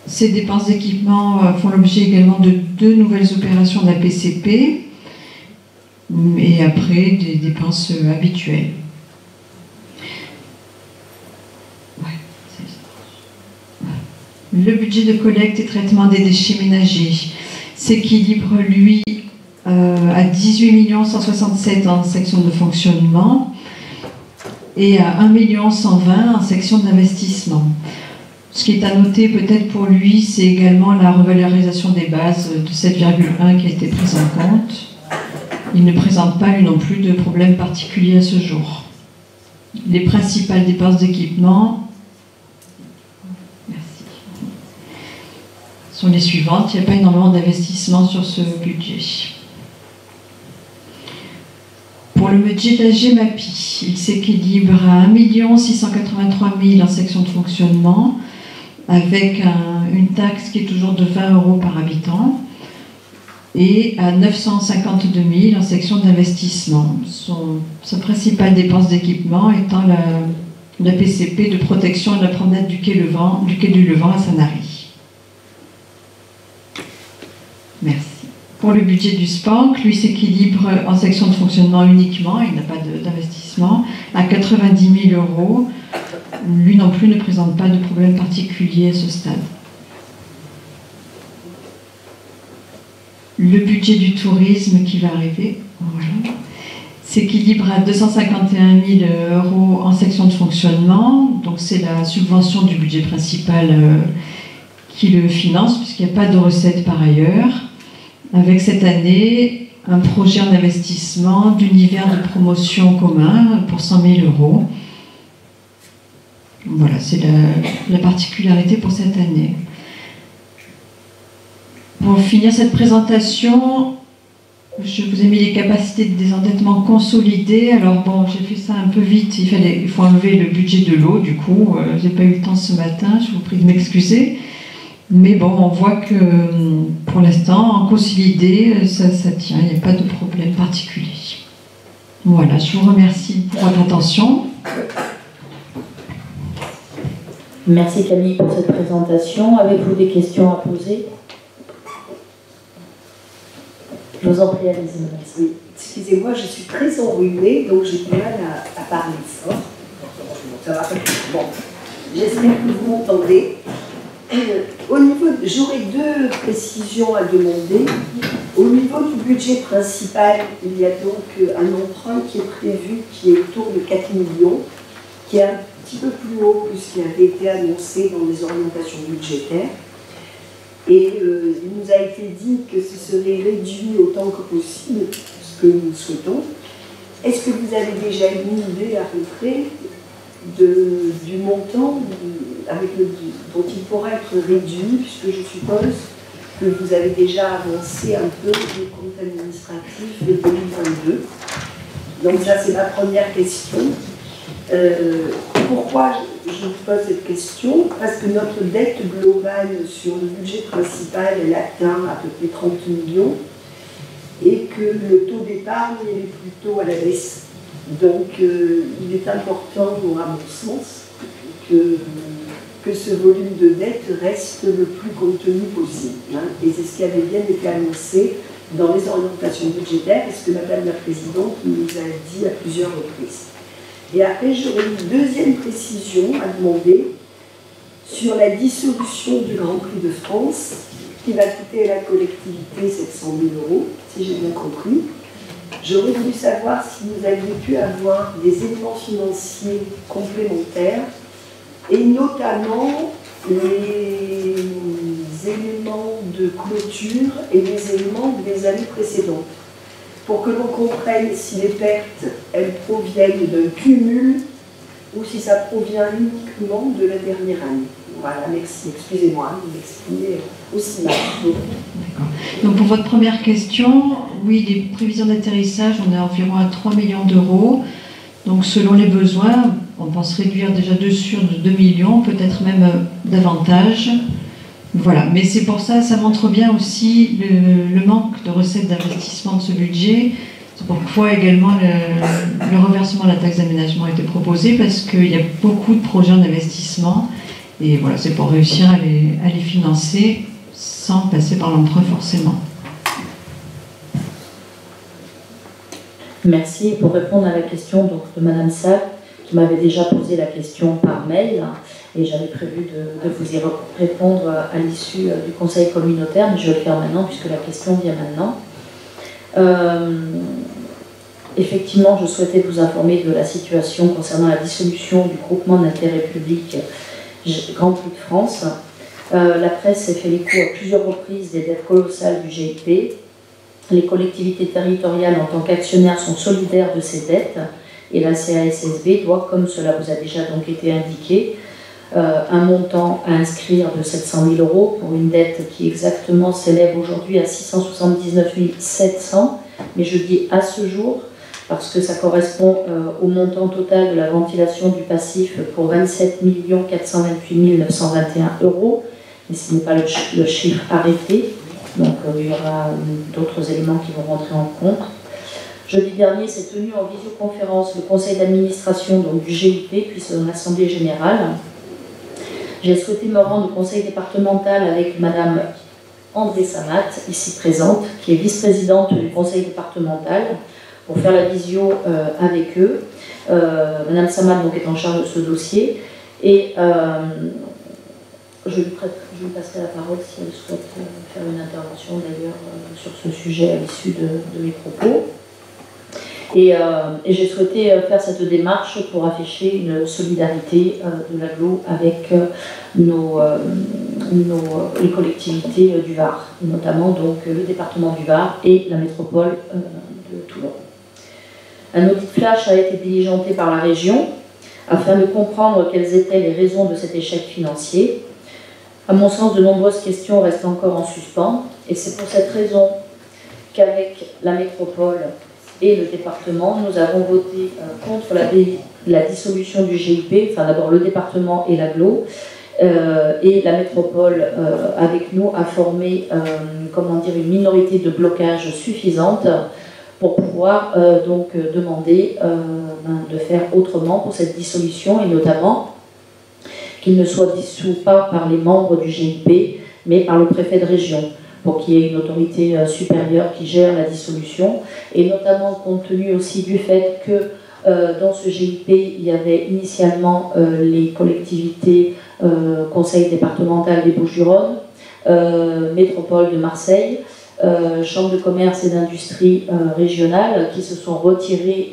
Ces dépenses d'équipement font l'objet également de 2 nouvelles opérations d'APCP et après des dépenses habituelles. Le budget de collecte et traitement des déchets ménagers s'équilibre, lui, à 18 167 000 en section de fonctionnement et à 1 120 000 en section d'investissement. Ce qui est à noter peut-être pour lui, c'est également la revalorisation des bases de 7,1 qui a été prise en compte. Il ne présente pas, lui non plus, de problème particulier à ce jour. Les principales dépenses d'équipement sont les suivantes. Il n'y a pas énormément d'investissement sur ce budget. Pour le budget de la GEMAPI, il s'équilibre à 1 683 000 en section de fonctionnement, avec une taxe qui est toujours de 20 € par habitant, et à 952 000 en section d'investissement. Sa principale dépense d'équipement étant la PCP de protection de la promenade du quai du Levant à Sanary. Merci. Pour le budget du SPANC, lui s'équilibre en section de fonctionnement uniquement, il n'a pas d'investissement, à 90 000 €. Lui non plus ne présente pas de problème particulier à ce stade. Le budget du tourisme qui va arriver, voilà, s'équilibre à 251 000 € en section de fonctionnement, donc c'est la subvention du budget principal qui le finance, puisqu'il n'y a pas de recettes par ailleurs. Avec cette année, un projet en investissement d'univers de promotion commun pour 100 000 €. Voilà, c'est la particularité pour cette année. Pour finir cette présentation, je vous ai mis les capacités de désendettement consolidées. Alors bon, j'ai fait ça un peu vite, il faut enlever le budget de l'eau, du coup, j'ai pas eu le temps ce matin, je vous prie de m'excuser. Mais bon, on voit que pour l'instant, en consolidé, ça tient, il n'y a pas de problème particulier. Voilà, je vous remercie pour votre attention. Merci Camille pour cette présentation. Avez-vous des questions à poser? Je vous en prie, allez-y. Oui, excusez-moi, je suis très enrhumée, donc j'ai du mal à parler fort. Ça va. Bon, j'espère que vous m'entendez. J'aurais 2 précisions à demander. Au niveau du budget principal, il y a donc un emprunt qui est prévu, qui est autour de 4 millions, qui est un petit peu plus haut que ce qui avait été annoncé dans les orientations budgétaires. Et il nous a été dit que ce serait réduit autant que possible, ce que nous souhaitons. Est-ce que vous avez déjà une idée à peu près du montant dont il pourra être réduit, puisque je suppose que vous avez déjà avancé un peu les comptes administratifs de 2022. Donc ça, c'est ma première question. Pourquoi je vous pose cette question? Parce que notre dette globale sur le budget principal, elle atteint à peu près 30 millions et que le taux d'épargne est plutôt à la baisse. Donc il est important, à mon sens, que ce volume de dette reste le plus contenu possible. Hein. Et c'est ce qui avait bien été annoncé dans les orientations budgétaires, et ce que Madame la Présidente nous a dit à plusieurs reprises. Et après, j'aurais une deuxième précision à demander sur la dissolution du Grand Prix de France, qui va coûter à la collectivité 700 000 €, si j'ai bien compris. J'aurais voulu savoir si vous aviez pu avoir des éléments financiers complémentaires, et notamment les éléments de clôture et les éléments des années précédentes, pour que l'on comprenne si les pertes, elles proviennent d'un cumul ou si ça provient uniquement de la dernière année. Voilà, merci. Excusez-moi de m'exprimer aussi mal. Donc pour votre première question, oui, les prévisions d'atterrissage, on est environ à 3 millions d'euros. Donc selon les besoins, on pense réduire déjà dessus de 2 millions, peut-être même davantage. Voilà, mais c'est pour ça, ça montre bien aussi le manque de recettes d'investissement de ce budget. C'est pourquoi également le reversement de la taxe d'aménagement a été proposé, parce qu'il y a beaucoup de projets d'investissement. Et voilà, c'est pour réussir à les financer sans passer par l'emprunt forcément. Merci. Pour répondre à la question donc, de Madame Sack, qui m'avait déjà posé la question par mail, et j'avais prévu de vous y répondre à l'issue du conseil communautaire, mais je vais le faire maintenant puisque la question vient maintenant. Effectivement, je souhaitais vous informer de la situation concernant la dissolution du groupement d'intérêt public Grand Prix de France. La presse s'est fait l'écho à plusieurs reprises des dettes colossales du GIP. Les collectivités territoriales en tant qu'actionnaires sont solidaires de ces dettes et la CASSB doit, comme cela vous a déjà donc été indiqué, un montant à inscrire de 700 000 € pour une dette qui exactement s'élève aujourd'hui à 679 700, mais je dis à ce jour parce que ça correspond au montant total de la ventilation du passif pour 27 428 921 €, mais ce n'est pas le chiffre arrêté, donc il y aura d'autres éléments qui vont rentrer en compte. Jeudi dernier s'est tenu en visioconférence le conseil d'administration du GIP puis son assemblée générale. J'ai souhaité me rendre au conseil départemental avec Madame André Samat, ici présente, qui est vice-présidente du conseil départemental, pour faire la visio avec eux. Madame Samat donc, est en charge de ce dossier et je lui passerai la parole si elle souhaite faire une intervention d'ailleurs sur ce sujet à l'issue de mes propos. Et j'ai souhaité faire cette démarche pour afficher une solidarité de l'agglo avec les collectivités du Var, notamment donc le département du Var et la métropole de Toulon. Un audit flash a été diligenté par la région afin de comprendre quelles étaient les raisons de cet échec financier. À mon sens, de nombreuses questions restent encore en suspens et c'est pour cette raison qu'avec la métropole et le département, nous avons voté contre la dissolution du GIP, enfin d'abord le département et l'agglo, et la métropole avec nous a formé une minorité de blocage suffisante pour pouvoir donc demander de faire autrement pour cette dissolution et notamment qu'il ne soit dissous pas par les membres du GIP mais par le préfet de région, pour qu'il y ait une autorité supérieure qui gère la dissolution, et notamment compte tenu aussi du fait que dans ce GIP, il y avait initialement les collectivités, conseil départemental des Bouches-du-Rhône, métropole de Marseille, chambre de commerce et d'industrie régionale qui se sont retirées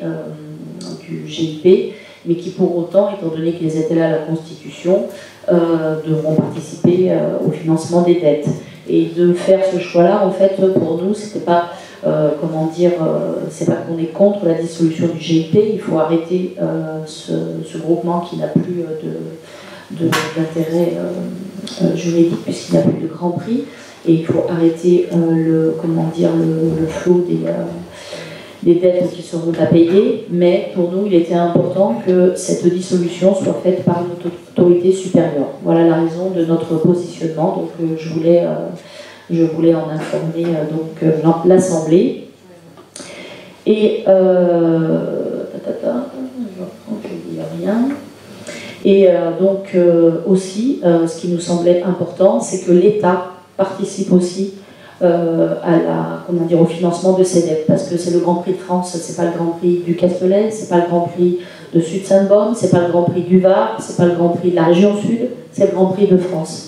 du GIP, mais qui pour autant, étant donné qu'ils étaient là à la Constitution, devront participer au financement des dettes. Et de faire ce choix-là, en fait, pour nous, c'était pas, c'est pas qu'on est contre la dissolution du GIP, il faut arrêter ce groupement qui n'a plus d'intérêt juridique puisqu'il n'y a plus de Grand Prix, et il faut arrêter le flot des dettes qui seront à payer, mais pour nous, il était important que cette dissolution soit faite par une autorité supérieure. Voilà la raison de notre positionnement, donc je voulais en informer l'Assemblée. Et aussi, ce qui nous semblait important, c'est que l'État participe aussi au financement de ces dettes, parce que c'est le Grand Prix de France, c'est pas le Grand Prix du Castellet, c'est pas le Grand Prix de Sud-Sainte-Bonne, c'est pas le Grand Prix du Var, c'est pas le Grand Prix de la région Sud, c'est le Grand Prix de France.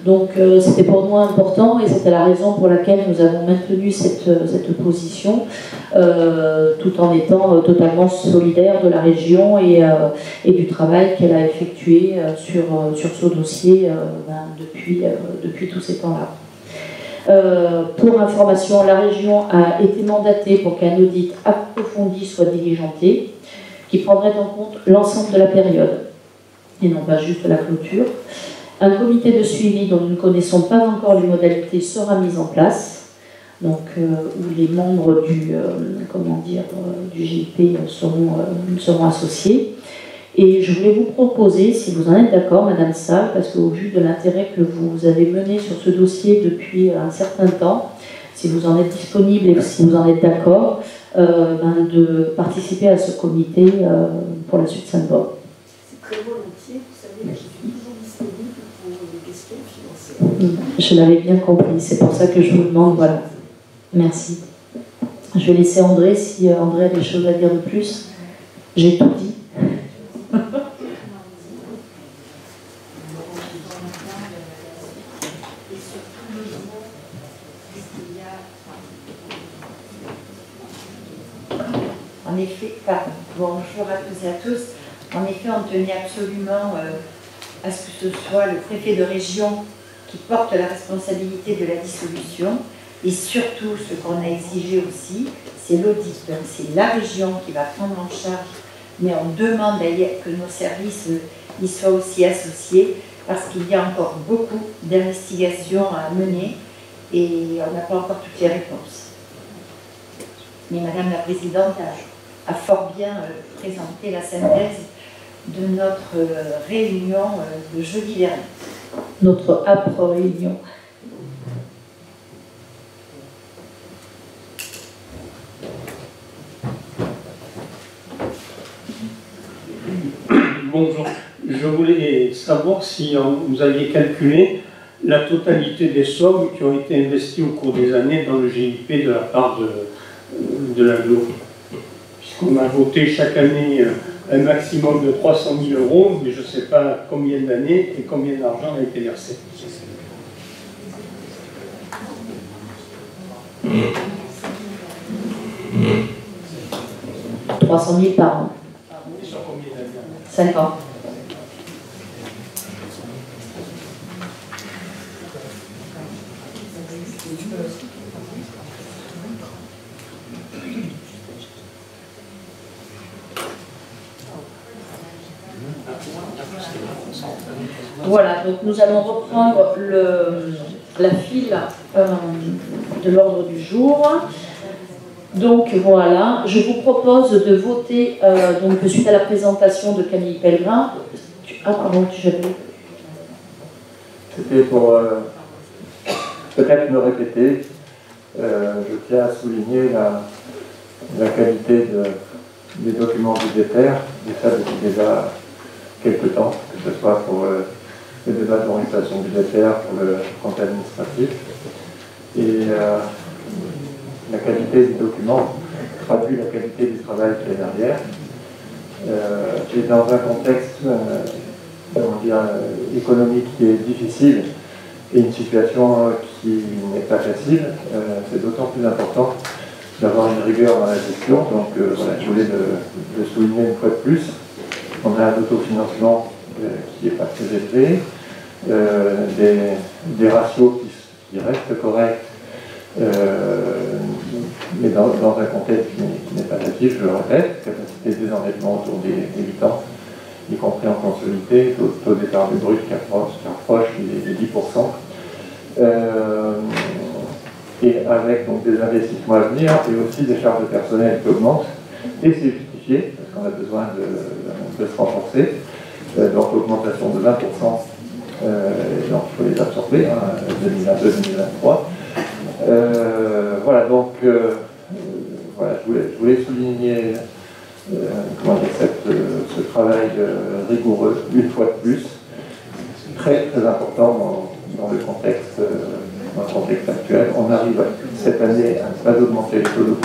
Donc c'était pour nous important et c'était la raison pour laquelle nous avons maintenu cette position, tout en étant totalement solidaire de la région et du travail qu'elle a effectué sur ce dossier depuis tous ces temps-là. Pour information, la région a été mandatée pour qu'un audit approfondi soit diligenté, qui prendrait en compte l'ensemble de la période, et non pas juste la clôture. Un comité de suivi dont nous ne connaissons pas encore les modalités sera mis en place, donc où les membres du GIP seront associés. Et je voulais vous proposer, si vous en êtes d'accord, Madame Salle, parce qu'au vu de l'intérêt que vous avez mené sur ce dossier depuis un certain temps, si vous en êtes disponible et si vous en êtes d'accord, de participer à ce comité pour la suite Sainte-Bonne. C'est très volontiers, vous savez, je suis toujours disponible pour les questions financières. Je l'avais bien compris, c'est pour ça que je vous demande, voilà. Merci. Je vais laisser André, si André a des choses à dire de plus. J'ai tout dit. En effet, bonjour à tous et à tous. En effet, on tenait absolument à ce que ce soit le préfet de région qui porte la responsabilité de la dissolution. Et surtout, ce qu'on a exigé aussi, c'est l'audit. C'est la région qui va prendre en charge, mais on demande d'ailleurs que nos services y soient aussi associés, parce qu'il y a encore beaucoup d'investigations à mener et on n'a pas encore toutes les réponses. Mais Madame la Présidente a fort bien présenté la synthèse de notre réunion de jeudi dernier. Notre âpre réunion. Bonjour. Je voulais savoir si vous aviez calculé la totalité des sommes qui ont été investies au cours des années dans le GIP de la part de l'aglo. Puisqu'on a voté chaque année un maximum de 300 000 €, mais je ne sais pas combien d'années et combien d'argent a été versé. 300 000 par an. Sur combien d'années? 5 ans. Voilà, donc nous allons reprendre la file de l'ordre du jour. Donc voilà, je vous propose de voter, donc suite à la présentation de Camille Pellegrin. Ah pardon, j'avais... C'était pour peut-être me répéter. Je tiens à souligner la qualité des documents budgétaires, et ça depuis déjà quelques temps, que ce soit pour le débat d'orientation budgétaire, pour le compte administratif. Et la qualité des documents traduit la qualité du travail qui est derrière. Et dans un contexte économique qui est difficile et une situation qui n'est pas facile, c'est d'autant plus important d'avoir une rigueur dans la gestion. Donc voilà, je voulais le souligner une fois de plus. On a un autofinancement qui n'est pas très élevé, des ratios qui restent corrects, mais dans un contexte qui n'est pas facile, je le répète, capacité de désendettement autour des 8 ans, y compris en consolidé, taux d'épargne brut qui approche les 10%, et avec donc, des investissements à venir et aussi des charges de personnel qui augmentent, et c'est justifié, parce qu'on a besoin de se renforcer, donc augmentation de 20%, donc il faut les absorber, 2022-2023. Voilà, donc voilà, je voulais souligner ce travail rigoureux, une fois de plus, très très important dans le contexte dans le contexte actuel. On arrive cette année à ne pas augmenter les taux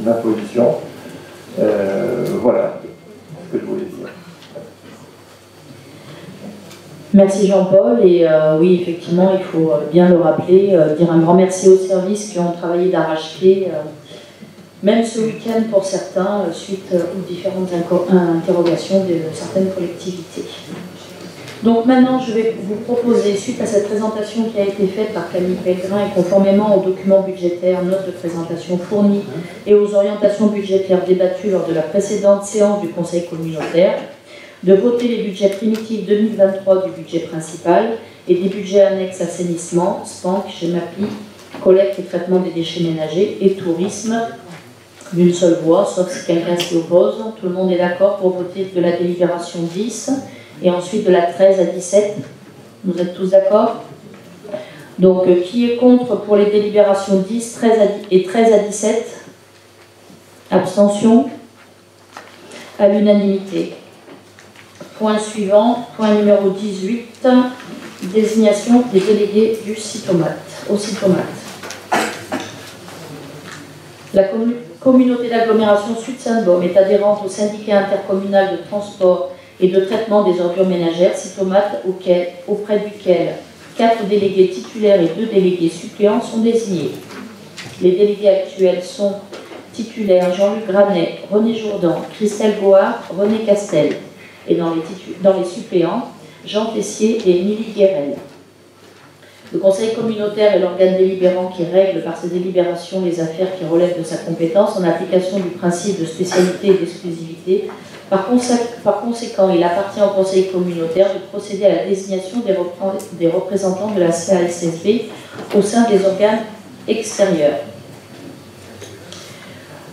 d'imposition. Voilà ce que je voulais dire. Merci Jean-Paul, et oui, effectivement, il faut bien le rappeler, dire un grand merci aux services qui ont travaillé d'arrache-pied, même ce week-end pour certains, suite aux différentes interrogations de certaines collectivités. Donc maintenant, je vais vous proposer, suite à cette présentation qui a été faite par Camille Pellegrin et conformément aux documents budgétaires, notes de présentation fournies et aux orientations budgétaires débattues lors de la précédente séance du Conseil communautaire, de voter les budgets primitifs 2023 du budget principal et des budgets annexes assainissement, SPANC, GEMAPI, collecte et traitement des déchets ménagers et tourisme d'une seule voix, sauf si quelqu'un s'y oppose. Tout le monde est d'accord pour voter de la délibération 10 et ensuite de la 13 à 17. Vous êtes tous d'accord? Donc, qui est contre pour les délibérations 10 et 13 à 17? Abstention? À l'unanimité. Point suivant, point numéro 18, désignation des délégués du CITOMAT, au CITOMAT. La communauté d'agglomération Sud-Sainte-Baume est adhérente au syndicat intercommunal de transport et de traitement des ordures ménagères, CITOMAT, auprès duquel 4 délégués titulaires et 2 délégués suppléants sont désignés. Les délégués actuels sont titulaires Jean-Luc Granet, René Jourdan, Christelle Board, René Castel. Et dans les suppléants, Jean Tessier et Émilie Guérel. Le conseil communautaire est l'organe délibérant qui règle par ses délibérations les affaires qui relèvent de sa compétence en application du principe de spécialité et d'exclusivité. Par conséquent, il appartient au conseil communautaire de procéder à la désignation des représentants de la CASSB au sein des organes extérieurs.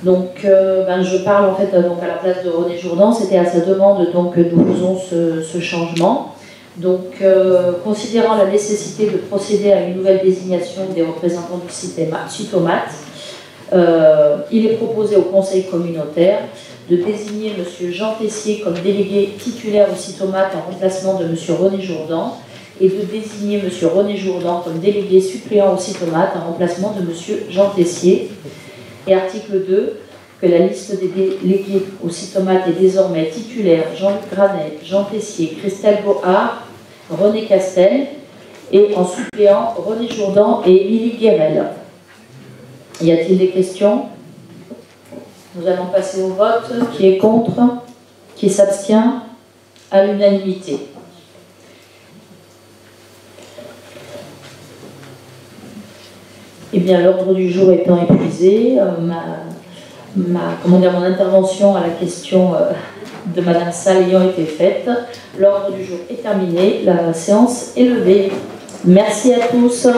Donc, je parle en fait donc à la place de René Jourdan. C'était à sa demande donc, que nous faisons ce changement. Donc, considérant la nécessité de procéder à une nouvelle désignation des représentants du CITOMAT, il est proposé au conseil communautaire de désigner M. Jean Tessier comme délégué titulaire au CITOMAT en remplacement de M. René Jours et de désigner M. René Jourdan comme délégué suppléant au CITOMAT en remplacement de M. Jean Tessier. Et article 2, que la liste des délégués au CITOMAT est désormais titulaire Jean-Luc Granet, Jean Tessier, Christelle Board, René Castel, et en suppléant René Jourdan et Émilie Guérel. Y a-t-il des questions? Nous allons passer au vote. Qui est contre? Qui s'abstient? À l'unanimité. Eh bien, l'ordre du jour étant épuisé, mon intervention à la question de Madame Salle ayant été faite, l'ordre du jour est terminé, la séance est levée. Merci à tous.